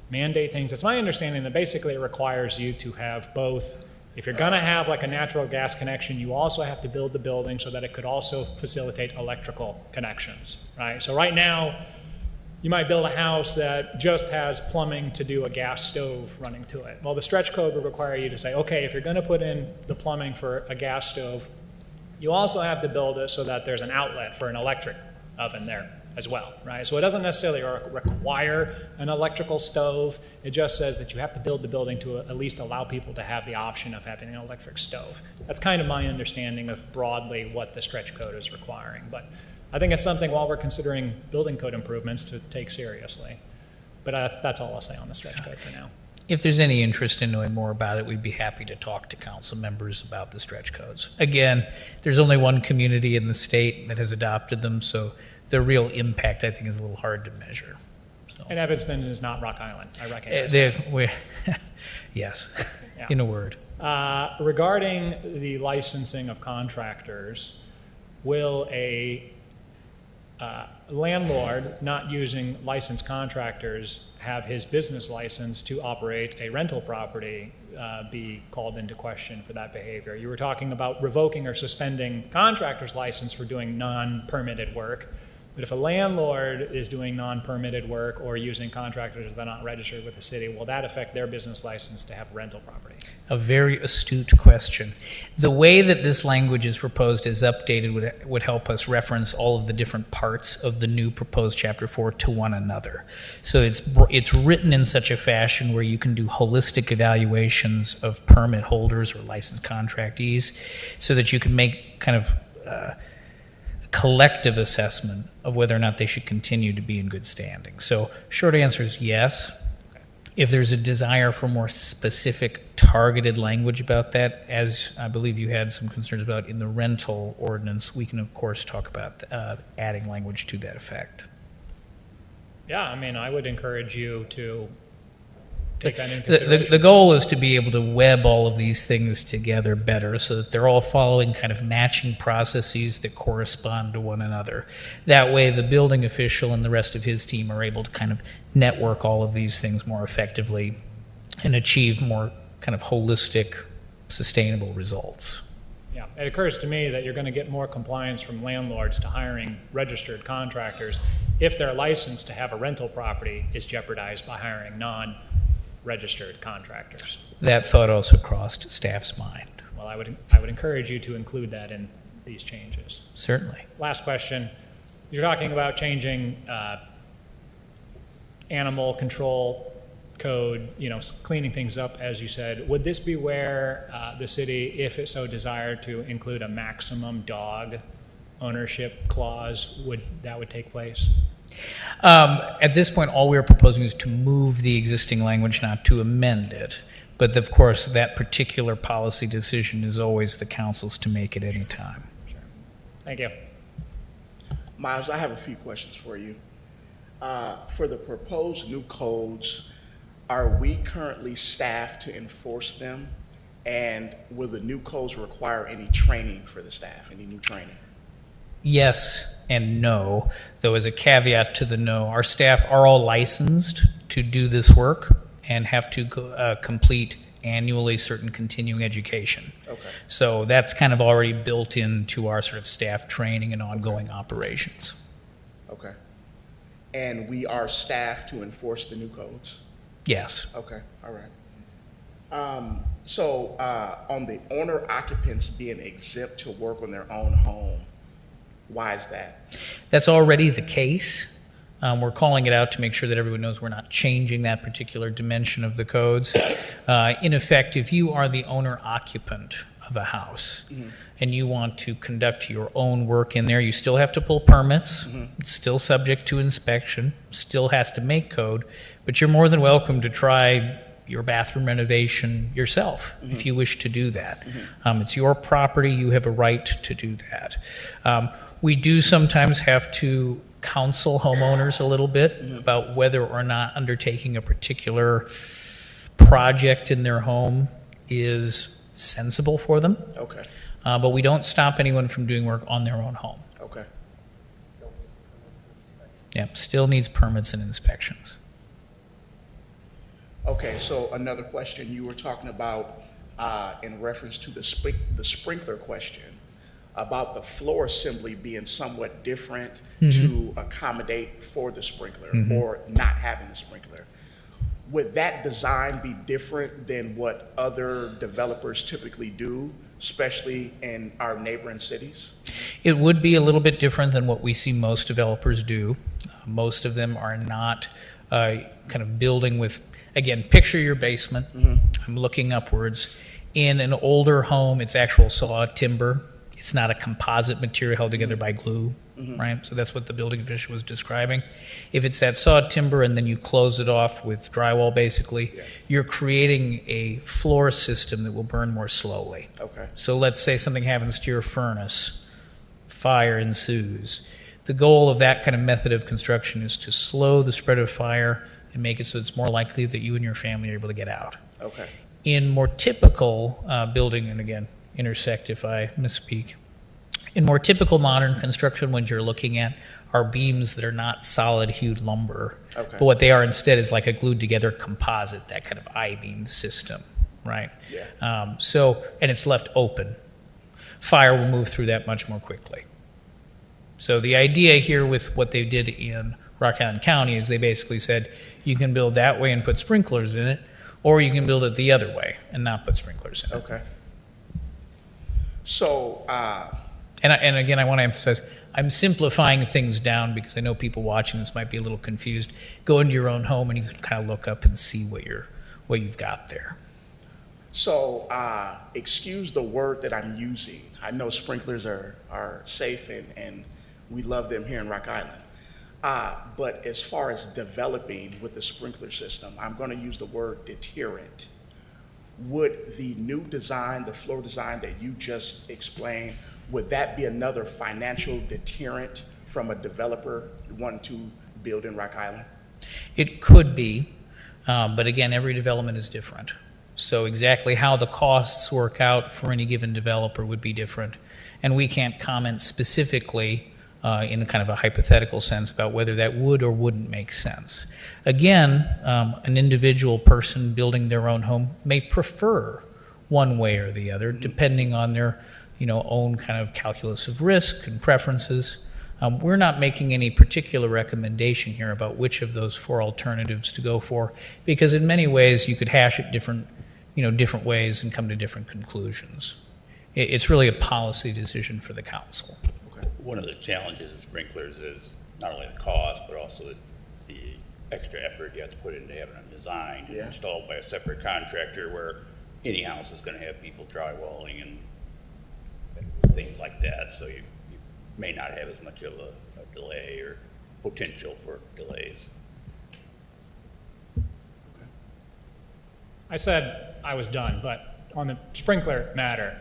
mandate things. It's my understanding that basically it requires you to have both. If you're going to have like a natural gas connection, you also have to build the building so that it could also facilitate electrical connections, right? So right now, you might build a house that just has plumbing to do a gas stove running to it. Well, the stretch code would require you to say, okay, if you're going to put in the plumbing for a gas stove, you also have to build it so that there's an outlet for an electric oven there as well, right? So it doesn't necessarily require an electrical stove. It just says that you have to build the building to at least allow people to have the option of having an electric stove. That's kind of my understanding of broadly what the stretch code is requiring. But I think it's something, while we're considering building code improvements, to take seriously. But that's all I'll say on the stretch code for now. If there's any interest in knowing more about it, we'd be happy to talk to council members about the stretch codes. Again, there's only one community in the state that has adopted them, so the real impact, I think, is a little hard to measure. So. And Evanston is not Rock Island, I recognize that. Yes, Yeah. in a word. Regarding the licensing of contractors, will a landlord not using licensed contractors have his business license to operate a rental property be called into question for that behavior? You were talking about revoking or suspending contractor's license for doing non-permitted work. But if a landlord is doing non-permitted work or using contractors that are not registered with the city, will that affect their business license to have rental property? A very astute question. The way that this language is proposed as updated would help us reference all of the different parts of the new proposed Chapter 4 to one another. So it's written in such a fashion where you can do holistic evaluations of permit holders or licensed contractees so that you can make kind of collective assessment of whether or not they should continue to be in good standing. So short answer is yes. If there's a desire for more specific targeted language about that, as I believe you had some concerns about in the rental ordinance, we can of course talk about adding language to that effect. Yeah, I mean, I would encourage you to take that into consideration. The goal is to be able to web all of these things together better so that they're all following kind of matching processes that correspond to one another. That way, the building official and the rest of his team are able to kind of network all of these things more effectively and achieve more kind of holistic, sustainable results. Yeah, it occurs to me that you're going to get more compliance from landlords to hiring registered contractors if their license to have a rental property is jeopardized by hiring non-registered contractors. That thought also crossed staff's mind. Well, I would encourage you to include that in these changes. Certainly. Last question. You're talking about changing animal control code, cleaning things up, as you said. Would this be where the city, if it so desired, to include a maximum dog ownership clause, would take place? At this point, all we are proposing is to move the existing language, not to amend it. But of course, that particular policy decision is always the council's to make at any time. Sure. Thank you. Miles, I have a few questions for you. For the proposed new codes, are we currently staffed to enforce them? And will the new codes require any training for the staff, any new training? Yes and no, though as a caveat to the no, our staff are all licensed to do this work and have to complete annually certain continuing education. Okay. So that's kind of already built into our sort of staff training and ongoing operations. Okay. And we are staffed to enforce the new codes? Yes. Okay, all right. So on the owner occupants being exempt to work on their own home, why is that? That's already the case. We're calling it out to make sure that everyone knows we're not changing that particular dimension of the codes. In effect, if you are the owner occupant of a house and you want to conduct your own work in there, you still have to pull permits. It's still subject to inspection, still has to make code, but you're more than welcome to try your bathroom renovation yourself if you wish to do that. It's your property, you have a right to do that. We do sometimes have to counsel homeowners a little bit about whether or not undertaking a particular project in their home is sensible for them. Okay, But we don't stop anyone from doing work on their own home. okay. Yeah, still needs permits and inspections. Okay, so another question you were talking about in reference to the sprinkler question, about the floor assembly being somewhat different to accommodate for the sprinkler or not having the sprinkler. Would that design be different than what other developers typically do, especially in our neighboring cities? It would be a little bit different than what we see most developers do. Most of them are not kind of building with, again, picture your basement. I'm looking upwards. In an older home, it's actual saw timber. It's not a composite material held together by glue, right? So that's what the building official was describing. If it's that saw timber and then you close it off with drywall, basically, you're creating a floor system that will burn more slowly. Okay. So let's say something happens to your furnace, fire ensues. The goal of that kind of method of construction is to slow the spread of fire and make it so it's more likely that you and your family are able to get out. Okay. In more typical building, and again, intersect if I misspeak, in more typical modern construction, what you're looking at are beams that are not solid hewed lumber, Okay. but what they are instead is like a glued together composite, that kind of I-beam system, right? Yeah. And it's left open. Fire will move through that much more quickly. So the idea here with what they did in Rock Island County is they basically said you can build that way and put sprinklers in it, or you can build it the other way and not put sprinklers in it. Okay. So, And again, I want to emphasize, I'm simplifying things down because I know people watching this might be a little confused. Go into your own home and you can kind of look up and see what you've got there. So, excuse the word that I'm using. I know sprinklers are safe and we love them here in Rock Island. But as far as developing with the sprinkler system, I'm going to use the word deterrent. Would the new design, the floor design that you just explained, would that be another financial deterrent from a developer wanting to build in Rock Island? It could be, but again, every development is different. So exactly how the costs work out for any given developer would be different. And we can't comment specifically in kind of a hypothetical sense about whether that would or wouldn't make sense. Again, an individual person building their own home may prefer one way or the other, depending on their own kind of calculus of risk and preferences. We're not making any particular recommendation here about which of those four alternatives to go for, because in many ways you could hash it different ways and come to different conclusions. It's really a policy decision for the council. One of the challenges of sprinklers is not only the cost, but also the extra effort you have to put into having them designed and installed by a separate contractor, where any house is going to have people drywalling and things like that. So you may not have as much of a delay or potential for delays. I said I was done, but on the sprinkler matter,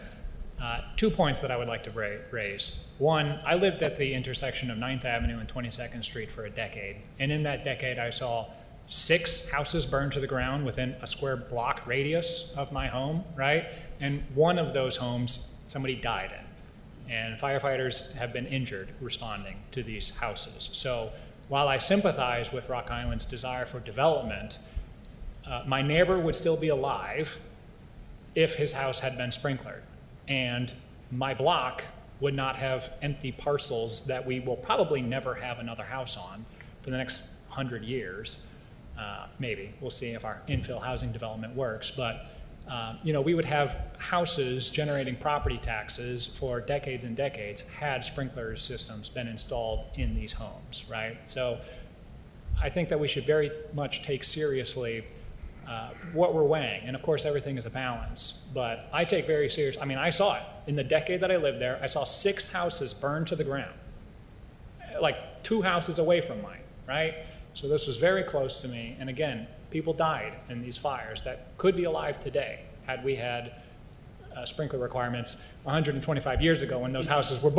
2 points that I would like to raise. One, I lived at the intersection of 9th Avenue and 22nd Street for a decade, and in that decade I saw 6 houses burned to the ground within a square block radius of my home, right? And one of those homes, somebody died in, and firefighters have been injured responding to these houses. So while I sympathize with Rock Island's desire for development, my neighbor would still be alive if his house had been sprinklered. And my block would not have empty parcels that we will probably never have another house on for the next 100 years. Maybe. We'll see if our infill housing development works. But, we would have houses generating property taxes for decades and decades had sprinkler systems been installed in these homes, right? So I think that we should very much take seriously what we're weighing. And of course, everything is a balance. But I take very serious, I saw it. In the decade that I lived there, I saw 6 houses burned to the ground, like 2 houses away from mine, right? So this was very close to me. And again, people died in these fires that could be alive today had we had sprinkler requirements 125 years ago when those houses were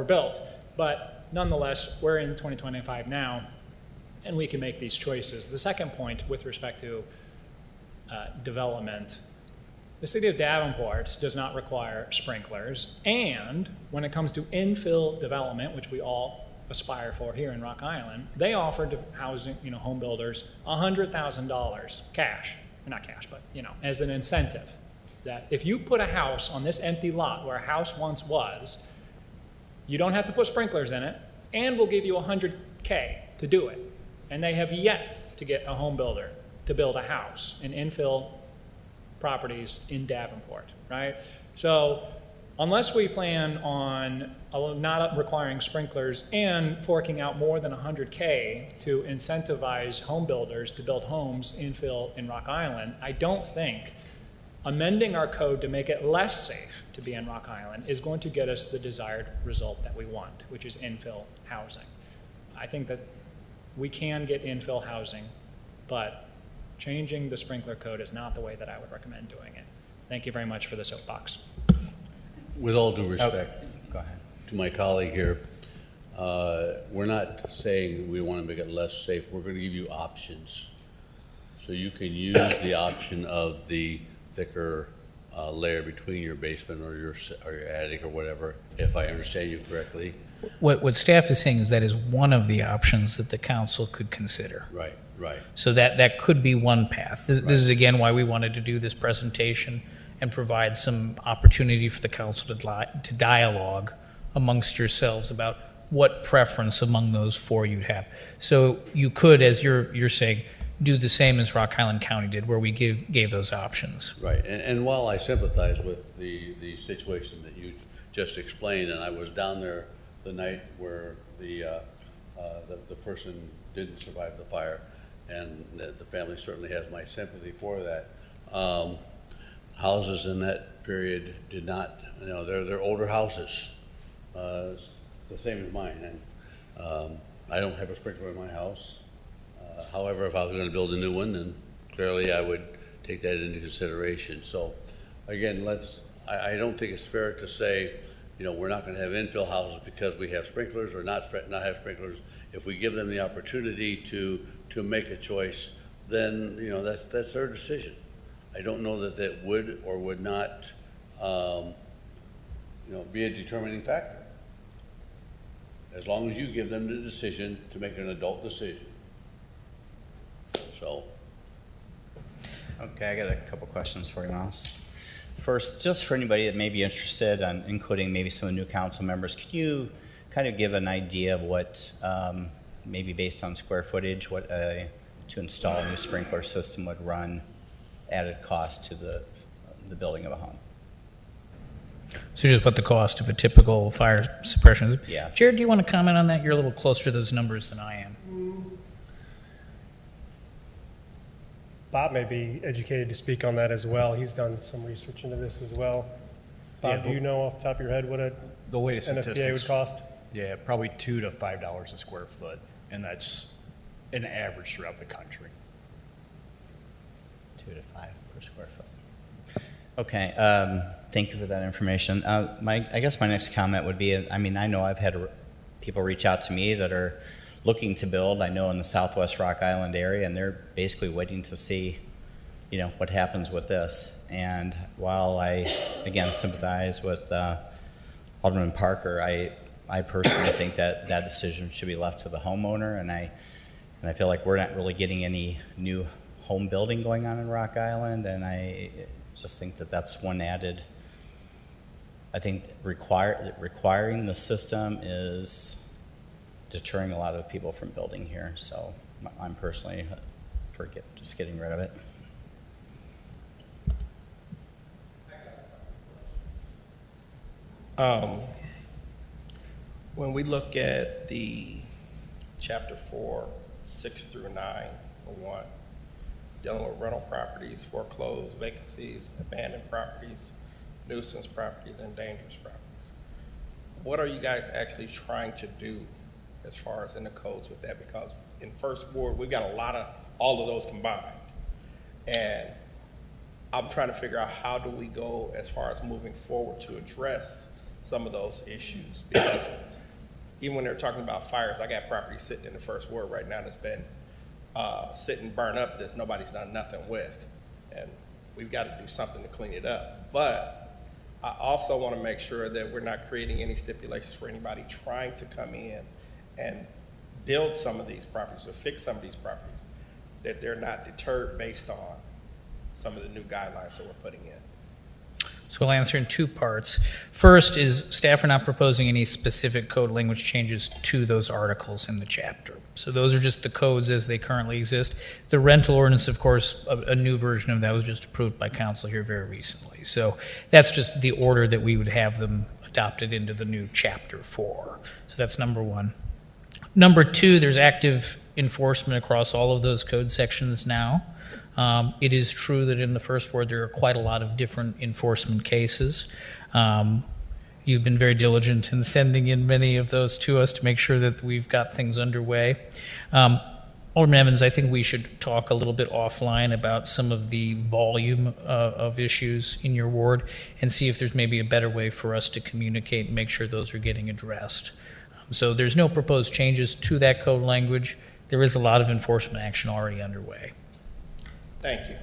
built. But nonetheless, we're in 2025 now, and we can make these choices. The second point with respect to development, the city of Davenport does not require sprinklers, and when it comes to infill development, which we all aspire for here in Rock Island, they offer to housing, home builders $100,000 cash, not cash, but as an incentive, that if you put a house on this empty lot where a house once was, you don't have to put sprinklers in it, and we'll give you $100K to do it. And they have yet to get a home builder to build a house in infill properties in Davenport, right? So unless we plan on not requiring sprinklers and forking out more than $100K to incentivize home builders to build homes infill in Rock Island, I don't think amending our code to make it less safe to be in Rock Island is going to get us the desired result that we want, which is infill housing. I think that we can get infill housing, but changing the sprinkler code is not the way that I would recommend doing it. Thank you very much for the soapbox. With all due respect Go ahead. to my colleague here, we're not saying we want to make it less safe. We're going to give you options. So you can use the option of the thicker layer between your basement or your attic or whatever, if I understand you correctly. What staff is saying is that is one of the options that the council could consider. Right, right. So that could be one path. This is again why we wanted to do this presentation and provide some opportunity for the council to dialogue amongst yourselves about what preference among those four you'd have. So you could, as you're saying, do the same as Rock Island County did, where we gave those options. Right, and while I sympathize with the situation that you just explained, and I was down there the night where the person didn't survive the fire, and the family certainly has my sympathy for that. Houses in that period did not, they're older houses, the same as mine, and I don't have a sprinkler in my house. However, if I was going to build a new one, then clearly I would take that into consideration. So, again, I don't think it's fair to say, we're not going to have infill houses because we have sprinklers or not have sprinklers. If we give them the opportunity to make a choice, then, that's their decision. I don't know that would or would not, be a determining factor. As long as you give them the decision to make an adult decision. So. Okay, I got a couple questions for you, Miles. First, just for anybody that may be interested, including maybe some of the new council members, could you kind of give an idea of what, maybe based on square footage, what to install a new sprinkler system would run added cost to the building of a home? So just what the cost of a typical fire suppression is? Yeah. Jared, do you want to comment on that? You're a little closer to those numbers than I am. Bob may be educated to speak on that as well. He's done some research into this as well. Bob, do you know off the top of your head what The latest an statistics FPA would cost? Yeah, probably $2 to $5 a square foot, and that's an average throughout the country. 2 to 5 per square foot. Okay, thank you for that information. I guess my next comment would be, I know I've had people reach out to me that are looking to build, I know in the Southwest Rock Island area, and they're basically waiting to see, what happens with this. And while I, again, sympathize with Alderman Parker, I personally think that decision should be left to the homeowner, and I feel like we're not really getting any new home building going on in Rock Island, and I just think that that's one added. I think requiring the system is deterring a lot of people from building here, so I'm personally for just getting rid of it. When we look at the chapter 4, 6 through 9, for one, dealing with rental properties, foreclosed, vacancies, abandoned properties, nuisance properties, and dangerous properties, what are you guys actually trying to do as far as in the codes with that? Because in First Ward, we've got a lot of all of those combined. And I'm trying to figure out how do we go as far as moving forward to address some of those issues. Because even when they're talking about fires, I got property sitting in the First Ward right now that's been sitting burned up that nobody's done nothing with. And we've got to do something to clean it up. But I also want to make sure that we're not creating any stipulations for anybody trying to come in and build some of these properties or fix some of these properties, that they're not deterred based on some of the new guidelines that we're putting in. So I'll answer in two parts. First is staff are not proposing any specific code language changes to those articles in the chapter. So those are just the codes as they currently exist. The rental ordinance, of course, a new version of that was just approved by council here very recently. So that's just the order that we would have them adopted into the new chapter 4. So that's number one. Number two, there's active enforcement across all of those code sections now. It is true that in the First Ward there are quite a lot of different enforcement cases. You've been very diligent in sending in many of those to us to make sure that we've got things underway. Alderman Evans, I think we should talk a little bit offline about some of the volume of issues in your ward and see if there's maybe a better way for us to communicate and make sure those are getting addressed. So there's no proposed changes to that code language. There is a lot of enforcement action already underway. Thank you.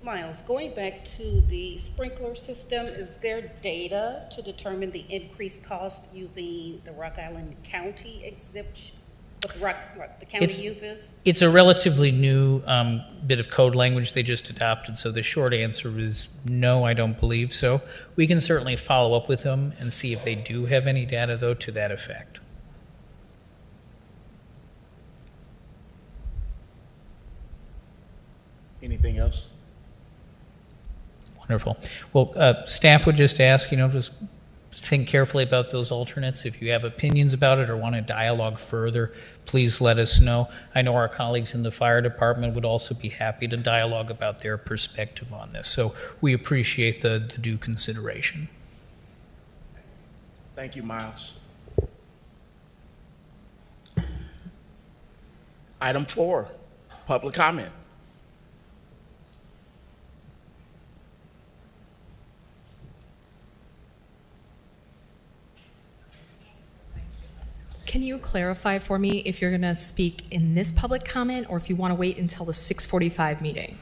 Miles, going back to the sprinkler system, is there data to determine the increased cost using the Rock Island County what the county It's- uses? It's a relatively new bit of code language they just adopted, so the short answer is no, I don't believe so. We can certainly follow up with them and see if they do have any data, though, to that effect. Anything else? Wonderful. Well, staff would just ask, just think carefully about those alternates. If you have opinions about it or want to dialogue further, please let us know. I know our colleagues in the fire department would also be happy to dialogue about their perspective on this. So we appreciate the due consideration. Thank you, Miles. Item 4, public comment. Can you clarify for me if you're going to speak in this public comment or if you want to wait until the 6:45 meeting?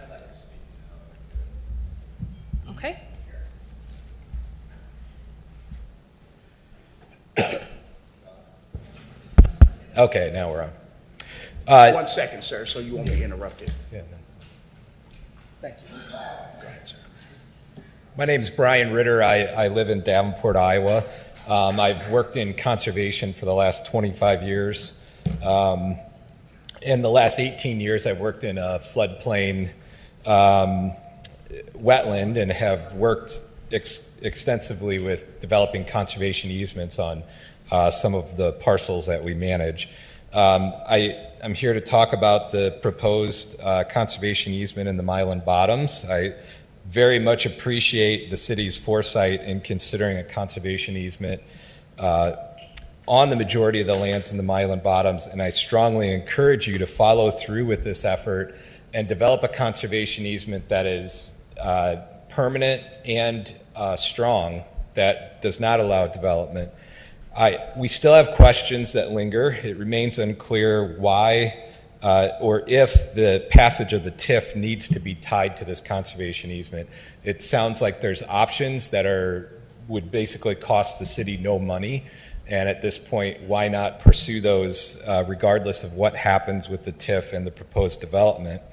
Okay. Okay, now we're on. 1 second, sir, so you won't be interrupted. Yeah, no. Thank you. Go ahead, sir. My name is Brian Ritter. I live in Davenport, Iowa. I've worked in conservation for the last 25 years. In the last 18 years, I've worked in a floodplain wetland and have worked extensively with developing conservation easements on some of the parcels that we manage. I'm here to talk about the proposed conservation easement in the Milan Bottoms. I very much appreciate the city's foresight in considering a conservation easement on the majority of the lands in the Milan Bottoms, and I strongly encourage you to follow through with this effort and develop a conservation easement that is permanent and strong, that does not allow development. We still have questions that linger. It remains unclear why or if the passage of the TIF needs to be tied to this conservation easement. It sounds like there's options that would basically cost the city no money, and at this point, why not pursue those regardless of what happens with the TIF and the proposed development?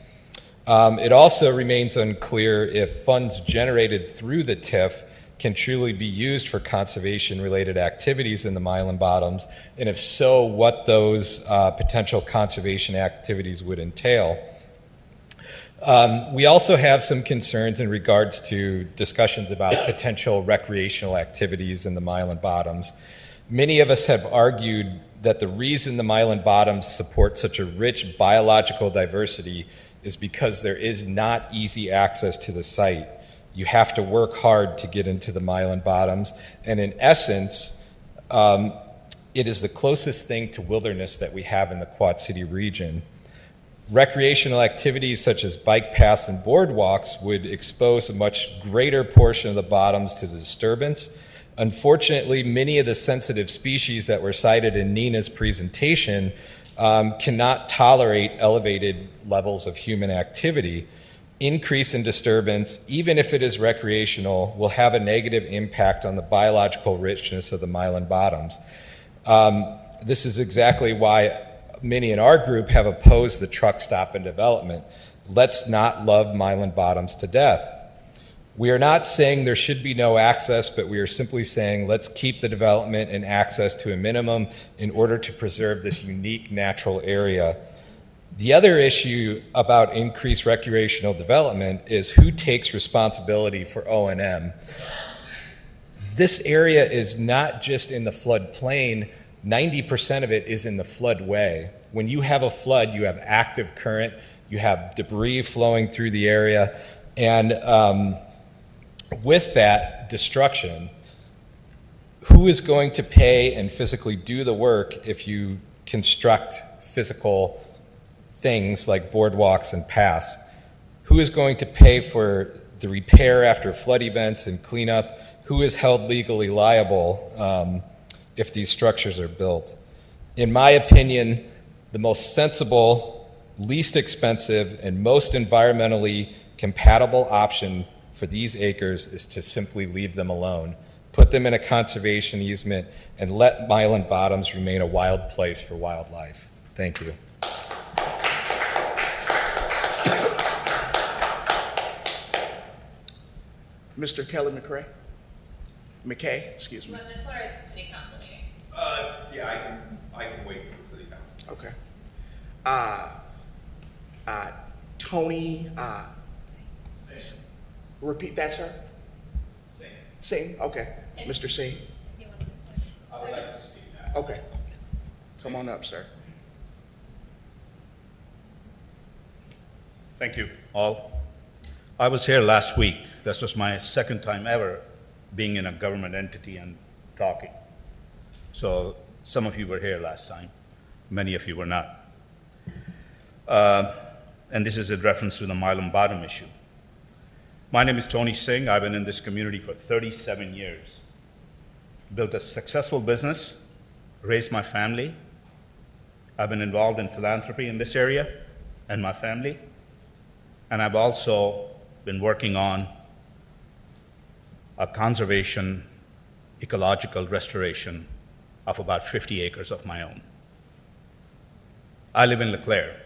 It also remains unclear if funds generated through the TIF can truly be used for conservation-related activities in the Milan Bottoms, and if so, what those potential conservation activities would entail. We also have some concerns in regards to discussions about potential recreational activities in the Milan Bottoms. Many of us have argued that the reason the Milan Bottoms support such a rich biological diversity is because there is not easy access to the site. You have to work hard to get into the Milan Bottoms, and in essence, it is the closest thing to wilderness that we have in the Quad City region. Recreational activities such as bike paths and boardwalks would expose a much greater portion of the bottoms to the disturbance. Unfortunately, many of the sensitive species that were cited in Nina's presentation cannot tolerate elevated levels of human activity. Increase in disturbance, even if it is recreational, will have a negative impact on the biological richness of the Milan Bottoms. This is exactly why many in our group have opposed the truck stop and development. Let's not love Milan Bottoms to death. We are not saying there should be no access, but we are simply saying let's keep the development and access to a minimum in order to preserve this unique natural area. The other issue about increased recreational development is who takes responsibility for O&M. This area is not just in the floodplain, 90% of it is in the floodway. When you have a flood, you have active current, you have debris flowing through the area, and with that destruction, who is going to pay and physically do the work if you construct physical things like boardwalks and paths? Who is going to pay for the repair after flood events and cleanup? Who is held legally liable if these structures are built? In my opinion, the most sensible, least expensive, and most environmentally compatible option for these acres is to simply leave them alone, put them in a conservation easement, and let Milan Bottoms remain a wild place for wildlife. Thank you. Mr. Kelly McKay, excuse me. this one or city council meeting? Yeah, I can wait for the city council. Okay. Tony, repeat that, sir? Singh, okay. Mr. Singh? I would like to speak now. Okay. Come on up, sir. Thank you, all. I was here last week. This was my second time ever being in a government entity and talking. So some of you were here last time. Many of you were not. And this is in reference to the Milam Bottom issue. My name is Tony Singh. I've been in this community for 37 years. Built a successful business, raised my family. I've been involved in philanthropy in this area and my family. And I've also been working on a conservation, ecological restoration of about 50 acres of my own. I live in LeClaire,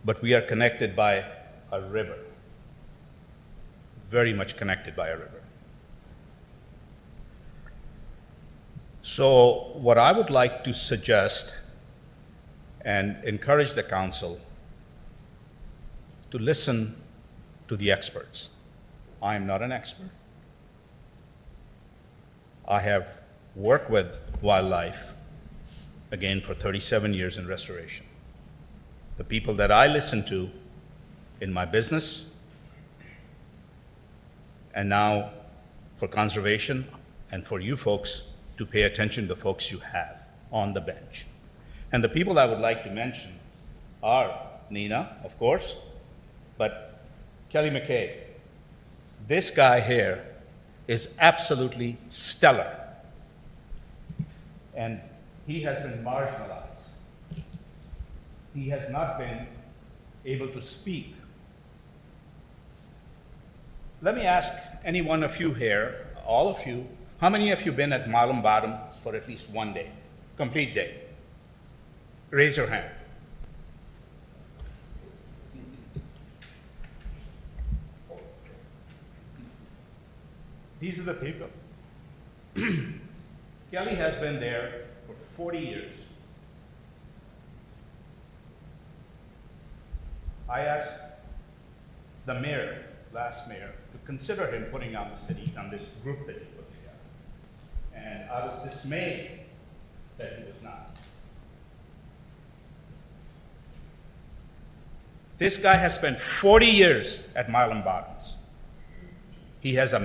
but we are connected by a river, very much connected by a river. So what I would like to suggest and encourage the council to listen to the experts. I am not an expert. I have worked with wildlife, again, for 37 years in restoration. The people that I listen to in my business, and now for conservation, and for you folks to pay attention to the folks you have on the bench. And the people I would like to mention are Nina, of course, but Kelly McKay. This guy here is absolutely stellar. And he has been marginalized. He has not been able to speak. Let me ask any one of you here, all of you, how many of you been at Milam Bottom for at least one day, complete day? Raise your hand. These are the people. Kelly has been there for 40 years. I asked the mayor, last mayor, to consider him putting on the city, on this group that he put together. And I was dismayed that he was not. This guy has spent 40 years at Milam Bottoms. He has a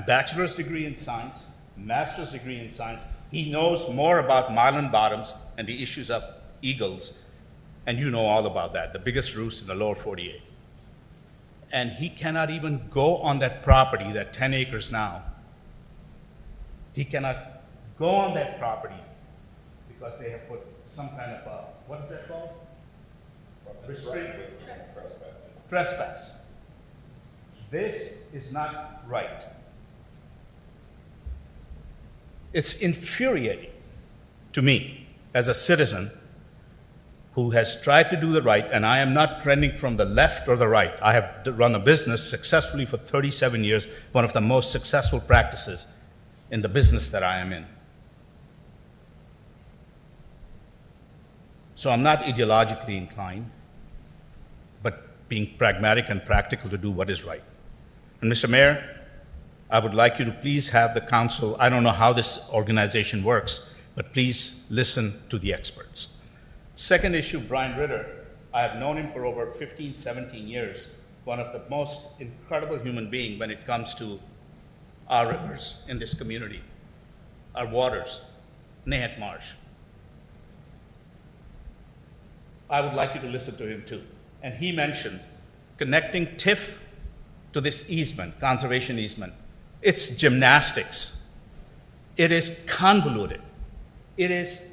bachelor's degree in science, master's degree in science. He knows more about Milam Bottoms and the issues of eagles, and you know all about that, the biggest roost in the lower 48. And he cannot even go on that property, that 10 acres now. He cannot go on that property because they have put some kind of a, what is that called? Trespass. This is not right. It's infuriating to me as a citizen who has tried to do the right, and I am not trending from the left or the right. I have run a business successfully for 37 years, one of the most successful practices in the business that I am in. So I'm not ideologically inclined, but being pragmatic and practical to do what is right. And Mr. Mayor, I would like you to please have the council, I don't know how this organization works, but please listen to the experts. Second issue, Brian Ritter. I have known him for over 15, 17 years, one of the most incredible human beings when it comes to our rivers in this community, our waters, Nahat Marsh. I would like you to listen to him too. And he mentioned connecting TIF to this easement, conservation easement. It's gymnastics. It is convoluted. It is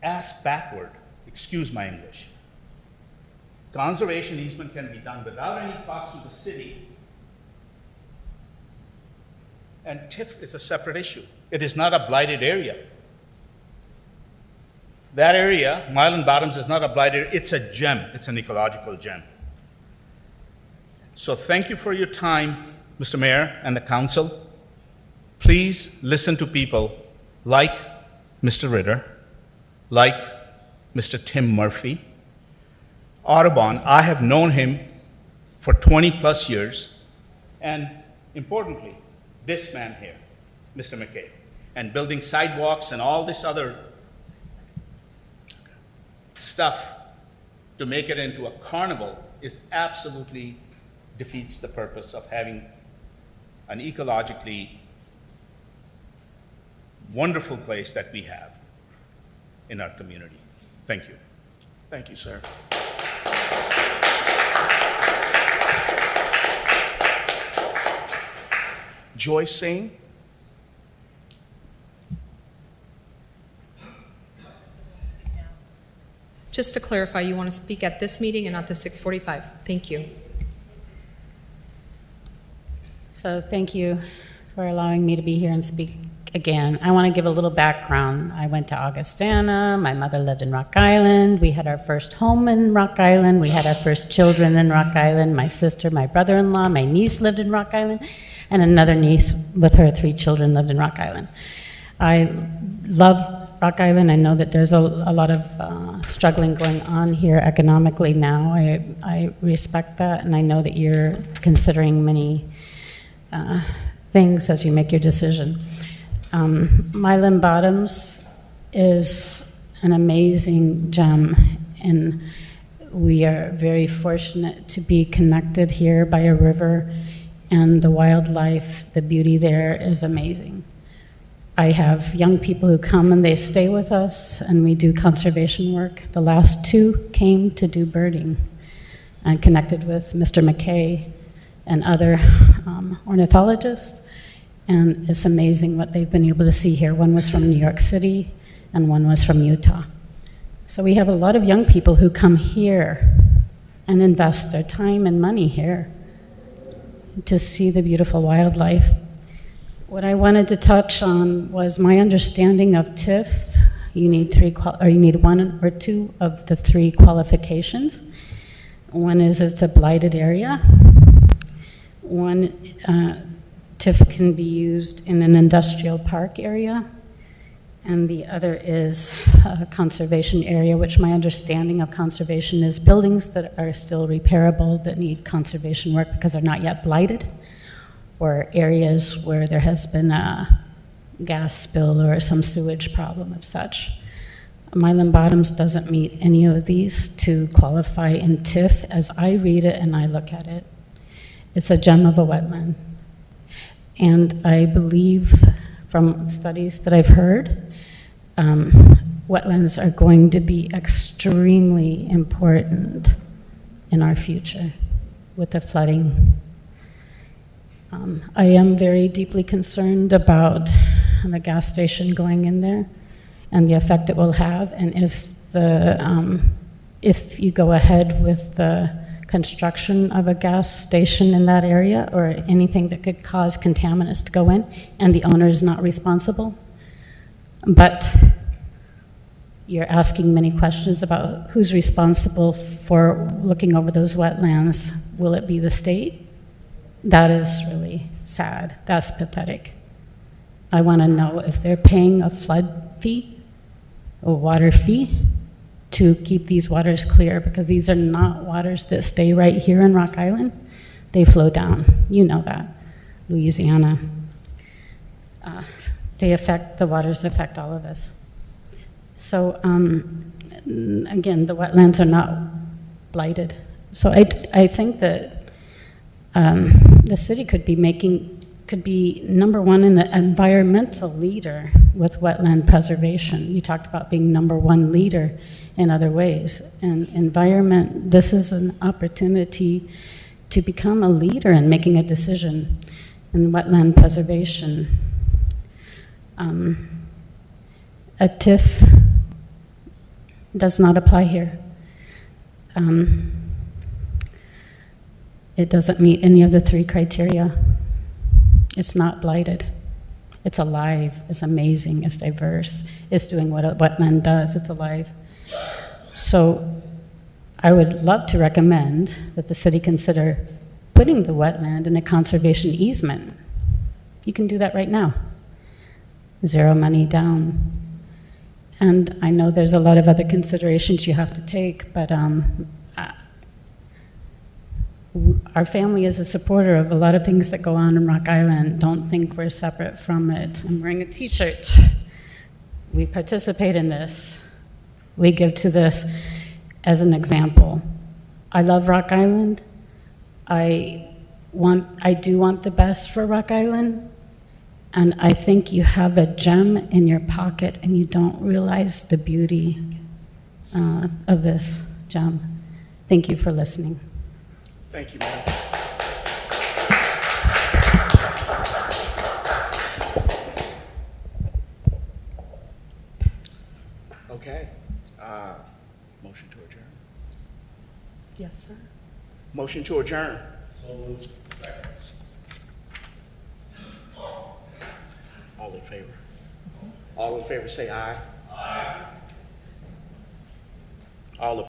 ass backward, excuse my English. Conservation easement can be done without any cost to the city. And TIF is a separate issue. It is not a blighted area. That area, Mylan Bottoms, is not a blighted area. It's a gem. It's an ecological gem. So thank you for your time, Mr. Mayor and the council. Please listen to people like Mr. Ritter, like Mr. Tim Murphy. Audubon, I have known him for 20 plus years, and importantly, this man here, Mr. McKay, and building sidewalks and all this other stuff to make it into a carnival is absolutely defeats the purpose of having an ecologically wonderful place that we have in our community. Thank you. Thank you, sir. Joy Singh. Just to clarify, you want to speak at this meeting and not the 6:45. Thank you. So thank you for allowing me to be here and speak again. I want to give a little background. I went to Augustana. My mother lived in Rock Island. We had our first home in Rock Island. We had our first children in Rock Island. My sister, my brother-in-law, my niece lived in Rock Island, and another niece with her 3 children lived in Rock Island. I love Rock Island. I know that there's a lot of struggling going on here economically now. I respect that, and I know that you're considering many things as you make your decision. Mylan Bottoms is an amazing gem, and we are very fortunate to be connected here by a river, and the wildlife, the beauty there is amazing. I have young people who come and they stay with us, and we do conservation work. The last 2 came to do birding. I connected with Mr. McKay and other ornithologists, and it's amazing what they've been able to see here. One was from New York City, and one was from Utah. So we have a lot of young people who come here and invest their time and money here to see the beautiful wildlife. What I wanted to touch on was my understanding of TIF. You need 1 or 2 of the 3 qualifications. One is it's a blighted area. One, TIF can be used in an industrial park area, and the other is a conservation area, which my understanding of conservation is buildings that are still repairable that need conservation work because they're not yet blighted, or areas where there has been a gas spill or some sewage problem of such. Mylan Bottoms doesn't meet any of these to qualify in TIF as I read it and I look at it. It's a gem of a wetland. And I believe from studies that I've heard, wetlands are going to be extremely important in our future with the flooding. I am very deeply concerned about the gas station going in there and the effect it will have, and if you go ahead with the construction of a gas station in that area or anything that could cause contaminants to go in, and the owner is not responsible. But you're asking many questions about who's responsible for looking over those wetlands. Will it be the state? That is really sad. That's pathetic. I want to know if they're paying a flood fee, a water fee, to keep these waters clear, because these are not waters that stay right here in Rock Island. They flow down. You know that. Louisiana. The waters affect all of us. So again, the wetlands are not blighted. So I think that the city could be #1 in the environmental leader with wetland preservation. You talked about being #1 leader in other ways. And environment, this is an opportunity to become a leader in making a decision in wetland preservation. A TIF does not apply here. It doesn't meet any of the 3 criteria. It's not blighted. It's alive, it's amazing, it's diverse, it's doing what a wetland does, it's alive. So I would love to recommend that the city consider putting the wetland in a conservation easement. You can do that right now. Zero money down. And I know there's a lot of other considerations you have to take, but our family is a supporter of a lot of things that go on in Rock Island. Don't think we're separate from it. I'm wearing a t-shirt. We participate in this. We give to this as an example. I love Rock Island. I do want the best for Rock Island. And I think you have a gem in your pocket and you don't realize the beauty of this gem. Thank you for listening. Thank you, ma'am. Okay. Motion to adjourn. Yes, sir. Motion to adjourn. All in favor? All in favor say aye. Aye. All